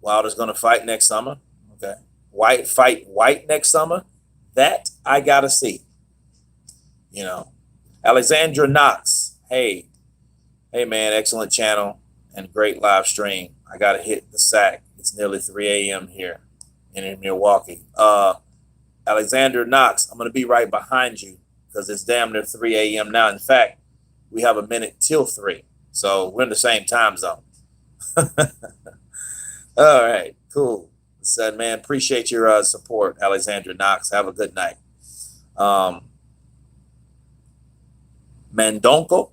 Wilder's going to fight next summer. Okay. White next summer. That I gotta see. You know, Alexandra Knox. Hey man, excellent channel and great live stream. I gotta hit the sack. It's nearly 3 a.m. here in Milwaukee. Alexander Knox, I'm gonna be right behind you because it's damn near 3 a.m. now. In fact, we have a minute till 3, so we're in the same time zone. All right, cool. Said, man, appreciate your support, Alexandra Knox. Have a good night. Mandonko.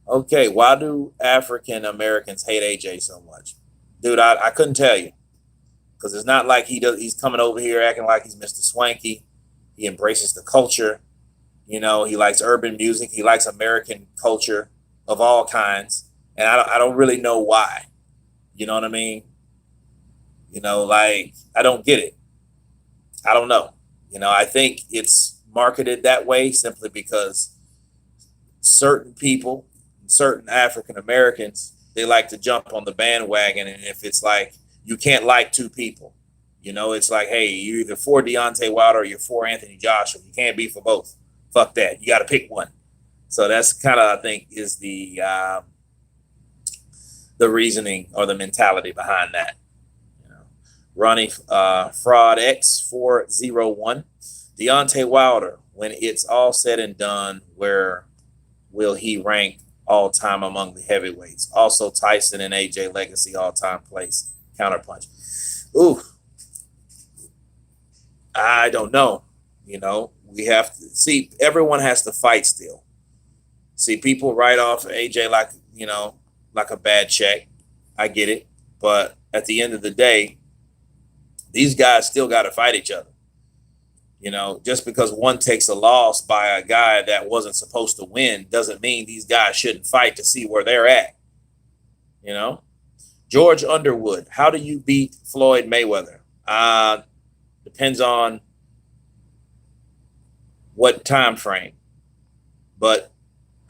Okay, why do African Americans hate AJ so much? Dude, I couldn't tell you. Because it's not like he's coming over here acting like he's Mr. Swanky. He embraces the culture. You know, he likes urban music. He likes American culture of all kinds. And I don't really know why. You know what I mean? You know, like, I don't get it. I don't know. You know, I think it's marketed that way simply because certain people, certain African Americans, they like to jump on the bandwagon. And if it's like, you can't like two people, you know, it's like, hey, you're either for Deontay Wilder or you're for Anthony Joshua. You can't be for both. Fuck that. You got to pick one. So that's kind of, I think, is the reasoning or the mentality behind that. Ronnie Fraud X401. Deontay Wilder, when it's all said and done, where will he rank all time among the heavyweights? Also, Tyson and AJ legacy all time place. Counterpunch. Ooh, I don't know. You know, we have to see. Everyone has to fight still. See, people write off AJ like, you know, like a bad check. I get it, but at the end of the day, these guys still got to fight each other. You know, just because one takes a loss by a guy that wasn't supposed to win doesn't mean these guys shouldn't fight to see where they're at. You know, George Underwood, how do you beat Floyd Mayweather? Depends on what time frame. But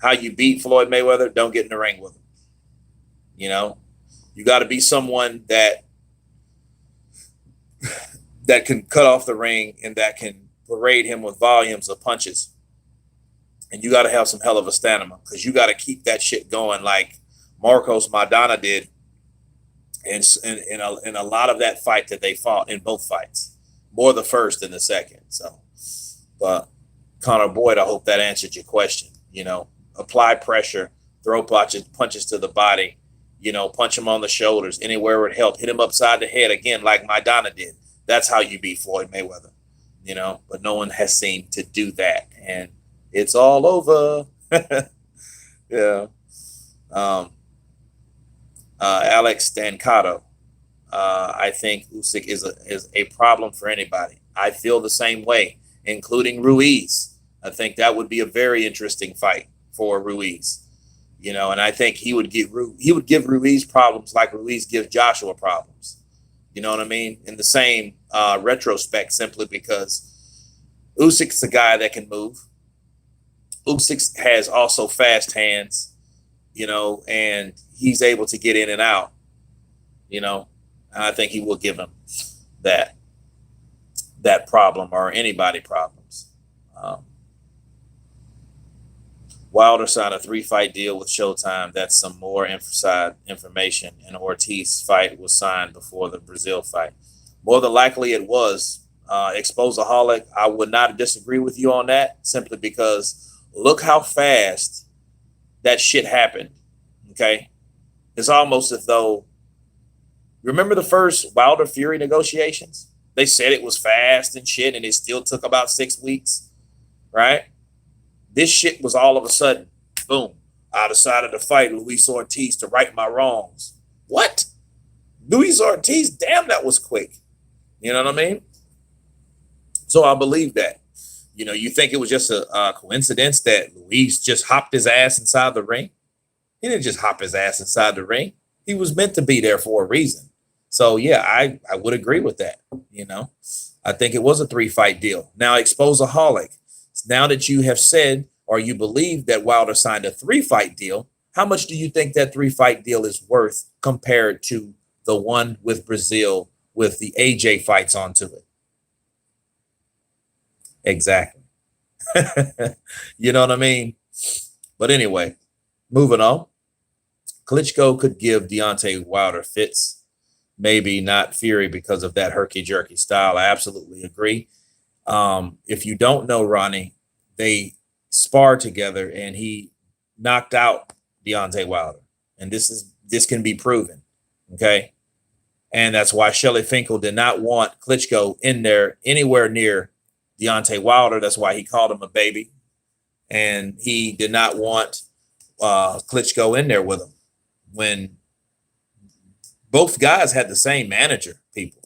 how you beat Floyd Mayweather, don't get in the ring with him. You know, you got to be someone that can cut off the ring and that can parade him with volumes of punches. And you got to have some hell of a stamina because you got to keep that shit going like Marcos Maidana did in a lot of that fight that they fought in both fights. More the first than the second. So, but Connor Boyd, I hope that answered your question. You know, apply pressure, throw punches to the body, you know, punch him on the shoulders, anywhere where it helped, hit him upside the head again like Maidana did. That's how you beat Floyd Mayweather, you know, but no one has seemed to do that. And it's all over. Yeah. Alex Stancato. I think Usyk is a problem for anybody. I feel the same way, including Ruiz. I think that would be a very interesting fight for Ruiz, you know, and I think he would give Ruiz problems like Ruiz gives Joshua problems. You know what I mean? In the same retrospect, simply because Usyk's a guy that can move. Usyk has also fast hands, you know, and he's able to get in and out, you know. And I think he will give him that problem or anybody problems. Wilder signed a 3-fight deal with Showtime. That's some more inside information. And Ortiz fight was signed before the Brazil fight. More than likely it was. Exposaholic, I would not disagree with you on that, simply because look how fast that shit happened. Okay? It's almost as though, remember the first Wilder Fury negotiations? They said it was fast and shit, and it still took about 6 weeks, right? This shit was all of a sudden, boom, I decided to fight Luis Ortiz to right my wrongs. What? Luis Ortiz? Damn, that was quick. You know what I mean? So I believe that. You know, you think it was just a coincidence that Luis just hopped his ass inside the ring? He didn't just hop his ass inside the ring. He was meant to be there for a reason. So yeah, I would agree with that. You know, I think it was a 3-fight deal. Now, Exposaholic, now that you have said or you believe that Wilder signed a 3-fight deal, how much do you think that 3-fight deal is worth compared to the one with Brazil with the AJ fights onto it? Exactly. You know what I mean? But anyway, moving on. Klitschko could give Deontay Wilder fits, maybe not Fury because of that herky-jerky style. I absolutely agree. If you don't know Ronnie, they sparred together and he knocked out Deontay Wilder. And this can be proven. Okay. And that's why Shelly Finkel did not want Klitschko in there anywhere near Deontay Wilder. That's why he called him a baby. And he did not want Klitschko in there with him when both guys had the same manager, people.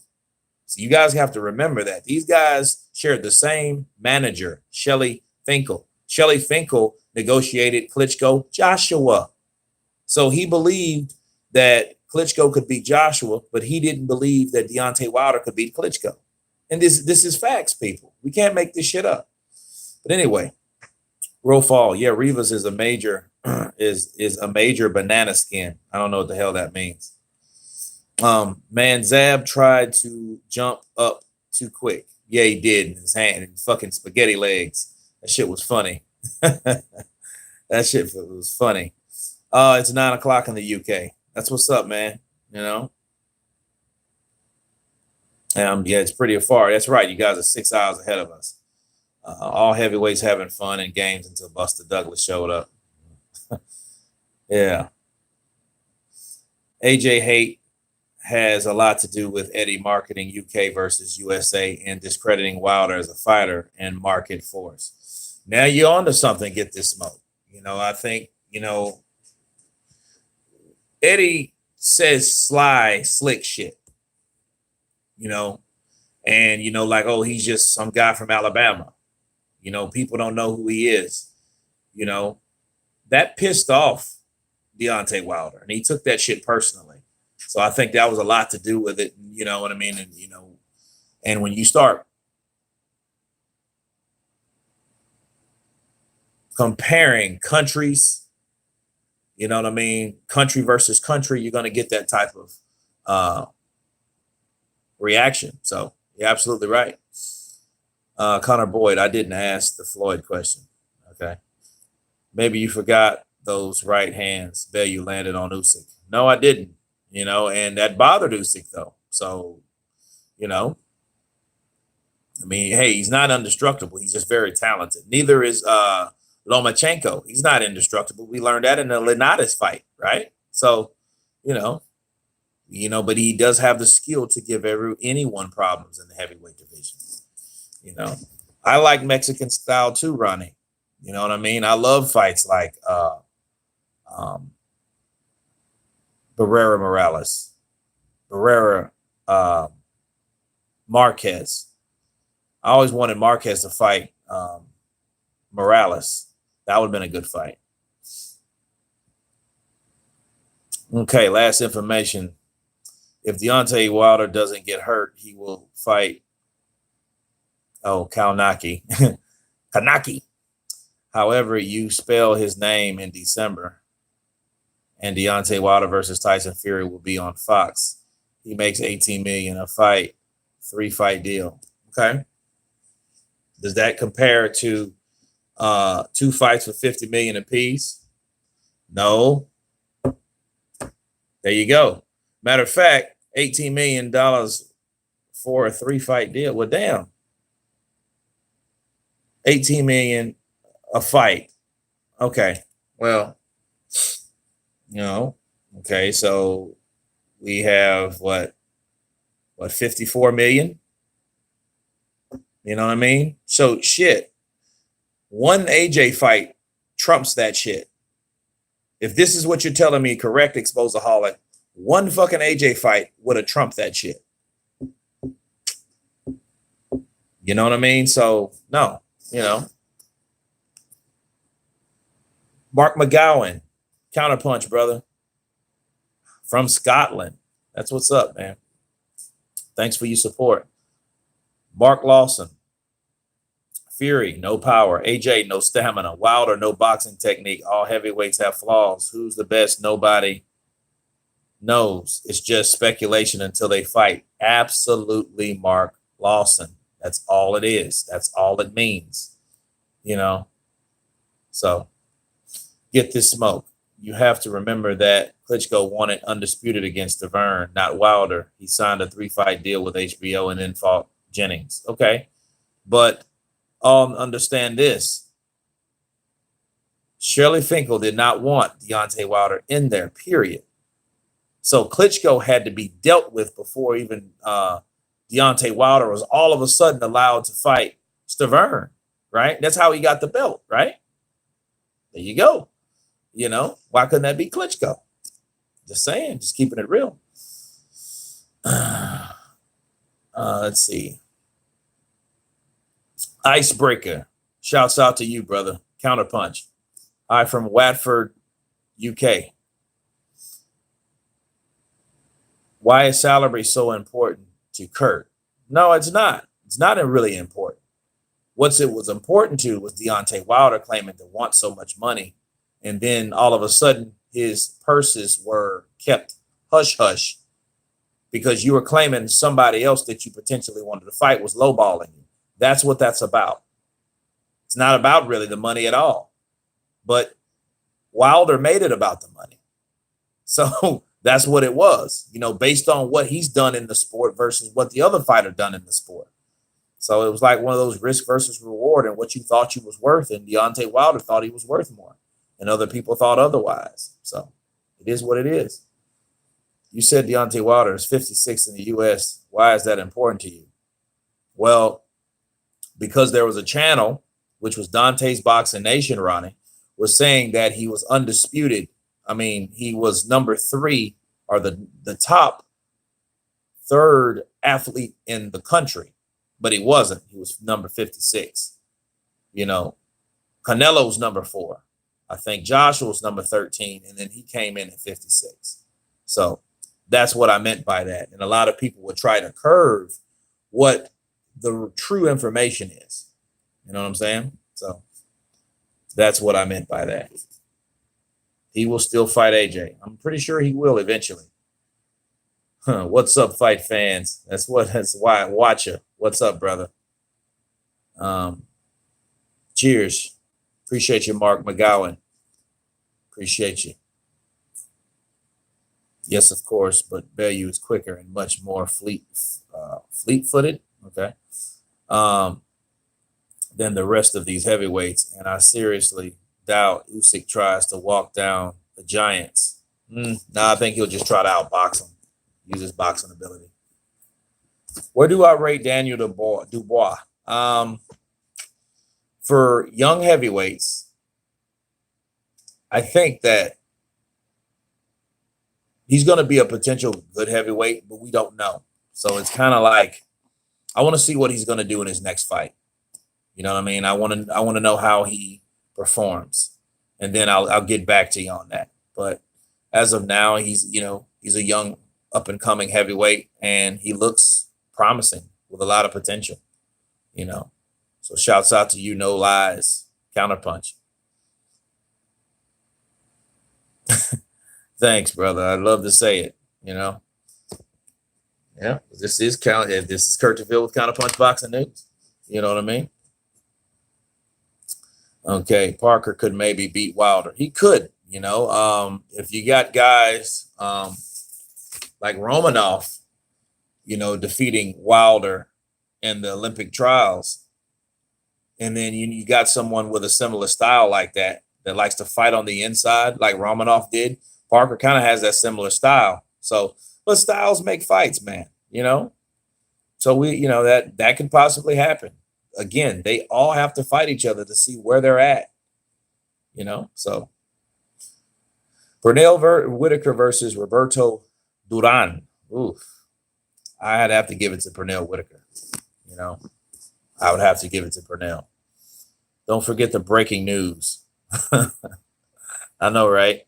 So you guys have to remember that. These guys shared the same manager, Shelly Finkel. Shelly Finkel negotiated Klitschko Joshua. So he believed that Klitschko could beat Joshua, but he didn't believe that Deontay Wilder could beat Klitschko. And this is facts, people. We can't make this shit up. But anyway, Roll Fall. Yeah, Rivas is a major is a major banana skin. I don't know what the hell that means. Man, Zab tried to jump up too quick. Yeah, he did in his hand and fucking spaghetti legs. That shit was funny. That shit was funny. It's 9 o'clock in the UK. That's what's up, man. You know? Yeah, it's pretty far. That's right. You guys are 6 hours ahead of us. All heavyweights having fun in games until Buster Douglas showed up. Yeah. AJ hate has a lot to do with Eddie marketing UK versus USA and discrediting Wilder as a fighter and market force. Now you're onto something. Get this smoke. You know, I think, you know, Eddie says sly, slick shit, you know, and, you know, like, oh, he's just some guy from Alabama. You know, people don't know who he is. You know, that pissed off Deontay Wilder, and he took that shit personally. So I think that was a lot to do with it. You know what I mean? And, you know, and when you start comparing countries, you know what I mean? Country versus country, you're going to get that type of reaction. So you're absolutely right. Connor Boyd, I didn't ask the Floyd question. Okay. Maybe you forgot those right hands Bellew landed on Usyk. No, I didn't. You know, and that bothered Usyk though. So, you know, I mean, hey, he's not indestructible. He's just very talented. Neither is Lomachenko. He's not indestructible. We learned that in the Linares fight, right? So, you know, but he does have the skill to give anyone problems in the heavyweight division. You know, I like Mexican style too, Ronnie. You know what I mean? I love fights like Barrera Morales, Barrera Marquez. I always wanted Marquez to fight Morales. That would have been a good fight. Okay, last information. If Deontay Wilder doesn't get hurt, he will fight Kanaki. Kanaki. However, you spell his name in December, and Deontay Wilder versus Tyson Fury will be on Fox. He makes $18 million a fight, 3-fight deal. Okay. Does that compare to 2 fights for $50 million apiece? No. There you go. Matter of fact, $18 million for a 3-fight deal. Well, damn. $18 million a fight. Okay. Well, you know, okay, so we have what 54 million? You know what I mean? So shit. One AJ fight trumps that shit. If this is what you're telling me, correct, Exposaholic, one fucking AJ fight would have trumped that shit. You know what I mean? So no. You know, Mark McGowan, Counterpunch, brother, from Scotland. That's what's up, man. Thanks for your support. Mark Lawson, Fury, no power. AJ, no stamina. Wilder, no boxing technique. All heavyweights have flaws. Who's the best? Nobody knows. It's just speculation until they fight. Absolutely, Mark Lawson. That's all it is. That's all it means. You know, so get this smoke. You have to remember that Klitschko wanted undisputed against Deverne, not Wilder. He signed a 3-fight deal with HBO and then fought Jennings. Okay, but understand this. Shirley Finkel did not want Deontay Wilder in there, period. So Klitschko had to be dealt with before even Deontay Wilder was all of a sudden allowed to fight Stiverne, right? That's how he got the belt, right? There you go. You know, why couldn't that be Klitschko? Just saying, just keeping it real. Let's see. Icebreaker. Shouts out to you, brother. Counterpunch. Hi from Watford, UK. Why is salary so important to Kurt? No, it's not. It's not really important. What it was important to was Deontay Wilder claiming to want so much money. And then all of a sudden, his purses were kept hush-hush because you were claiming somebody else that you potentially wanted to fight was lowballing you. That's what that's about. It's not about really the money at all. But Wilder made it about the money. So that's what it was, you know, based on what he's done in the sport versus what the other fighter done in the sport. So it was like one of those risk versus reward and what you thought you was worth. And Deontay Wilder thought he was worth more. And other people thought otherwise. So it is what it is. You said Deontay Wilder is 56 in the U.S. Why is that important to you? Well, because there was a channel, which was Dante's Boxing Nation, Ronnie, was saying that he was undisputed. I mean, he was number 3 or the top 3rd athlete in the country, but he wasn't. He was number 56. You know, Canelo's number 4. I think Joshua was number 13, and then he came in at 56. So that's what I meant by that. And a lot of people would try to curve what the true information is. You know what I'm saying? So that's what I meant by that. He will still fight AJ. I'm pretty sure he will eventually. What's up, fight fans? That's why I watch you. What's up, brother? Cheers. Appreciate you, Mark McGowan. Appreciate you. Yes, of course, but Bellew is quicker and much more fleet-footed, okay, than the rest of these heavyweights. And I seriously doubt Usyk tries to walk down the Giants. No, I think he'll just try to outbox him, use his boxing ability. Where do I rate Daniel Dubois? For young heavyweights, I think that he's going to be a potential good heavyweight, but we don't know. So it's kind of like I want to see what he's going to do in his next fight. You know what I mean? I want to know how he performs, and then I'll get back to you on that. But as of now, he's a young up and coming heavyweight, and he looks promising with a lot of potential. You know, so shouts out to you, No Lies, Counterpunch. Thanks, brother. I love to say it. You know, yeah. This is Kurt DeVille with Counterpunch Boxing News. You know what I mean? Okay, Parker could maybe beat Wilder. He could, you know, if you got guys like Romanov, you know, defeating Wilder in the Olympic trials, and then you got someone with a similar style like that likes to fight on the inside, like Romanov did. Parker kind of has that similar style. So, but styles make fights, man. You know, so that could possibly happen. Again, they all have to fight each other to see where they're at. You know, so Pernell Whitaker versus Roberto Duran. Oof. I'd have to give it to Pernell Whitaker. You know, I would have to give it to Pernell. Don't forget the breaking news. I know, right?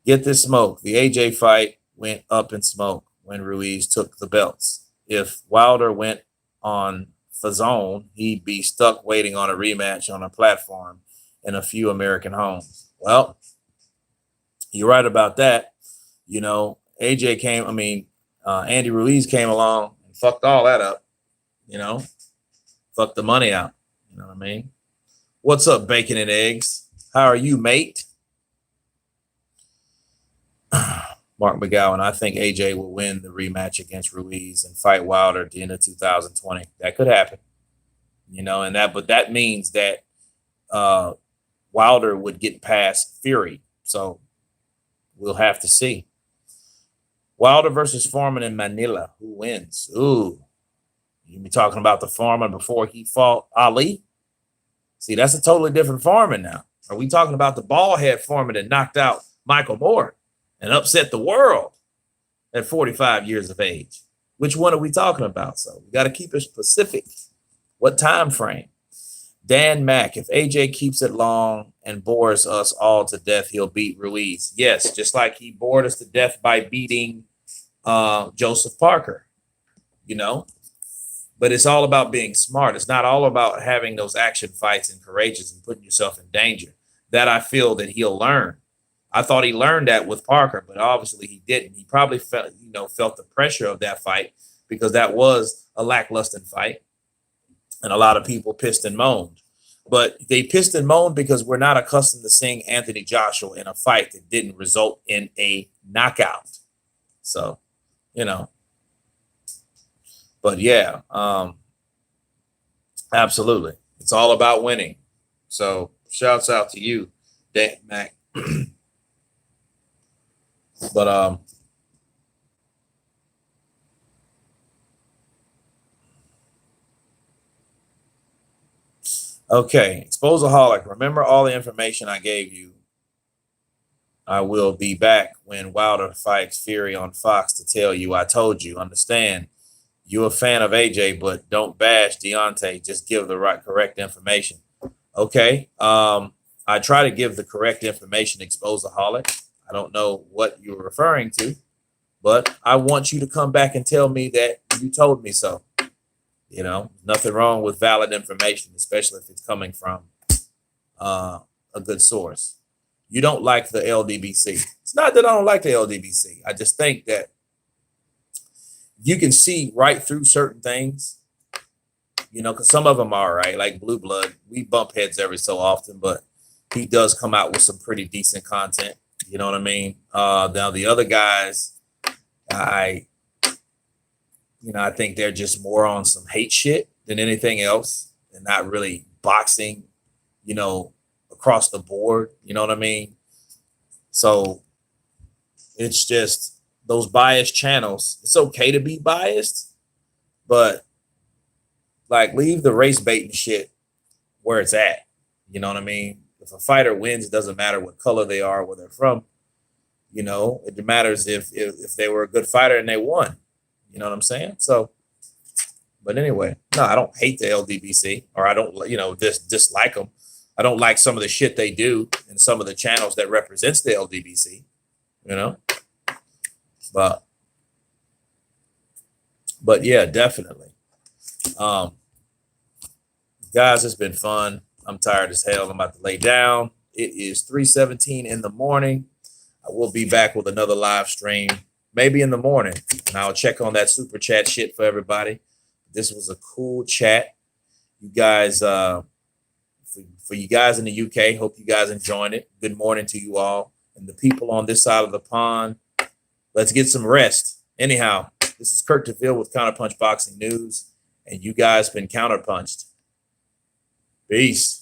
Get this smoke. The AJ fight went up in smoke when Ruiz took the belts. If Wilder went on Fazone, he'd be stuck waiting on a rematch on a platform in a few American homes. Well, you're right about that. You know, AJ came, Andy Ruiz came along and fucked all that up, you know, fucked the money out. You know what I mean? What's up, bacon and eggs? How are you, mate? Mark McGowan, I think AJ will win the rematch against Ruiz and fight Wilder at the end of 2020. That could happen, you know, but that means that Wilder would get past Fury. So we'll have to see. Wilder versus Foreman in Manila. Who wins? Ooh, you be talking about the Foreman before he fought Ali? See, that's a totally different Foreman now. Are we talking about the bald head Foreman that knocked out Michael Moore and upset the world at 45 years of age? Which one are we talking about? So we got to keep it specific. What time frame? Dan Mack, if AJ keeps it long and bores us all to death, he'll beat Ruiz. Yes, just like he bored us to death by beating Joseph Parker, you know. But it's all about being smart. It's not all about having those action fights and courageous and putting yourself in danger. That I feel that he'll learn. I thought he learned that with Parker, but obviously he didn't. He probably felt the pressure of that fight because that was a lackluster fight. And a lot of people pissed and moaned. But they pissed and moaned because we're not accustomed to seeing Anthony Joshua in a fight that didn't result in a knockout. So, you know. But yeah, absolutely. It's all about winning. So shouts out to you, Dan Mac. But okay, Exposaholic. Remember all the information I gave you. I will be back when Wilder fights Fury on Fox to tell you I told you. Understand, you're a fan of AJ, but don't bash Deontay. Just give the correct information. Okay. I try to give the correct information, Exposaholic. I don't know what you're referring to, but I want you to come back and tell me that you told me so. You know, nothing wrong with valid information, especially if it's coming from a good source. You don't like the LDBC. It's not that I don't like the LDBC. I just think that you can see right through certain things, you know, because some of them are right, like Blue Blood. We bump heads every so often, but he does come out with some pretty decent content. You know what I mean? Now the other guys, I think they're just more on some hate shit than anything else, and not really boxing, you know, across the board. You know what I mean? So it's just those biased channels. It's okay to be biased, but like leave the race bait and shit where it's at. You know what I mean? If a fighter wins, it doesn't matter what color they are, where they're from. You know, it matters if they were a good fighter and they won. You know what I'm saying? So, but anyway, no, I don't hate the LDBC, or I don't, dislike them. I don't like some of the shit they do and some of the channels that represents the LDBC, you know. But yeah, definitely. Guys, it's been fun. I'm tired as hell. I'm about to lay down. It is 3:17 in the morning. I will be back with another live stream, maybe in the morning, and I'll check on that super chat shit for everybody. This was a cool chat. You guys, for you guys in the UK, hope you guys enjoying it. Good morning to you all. And the people on this side of the pond, let's get some rest. Anyhow, this is Kurt DeVille with Counterpunch Boxing News, and you guys been counterpunched. Peace.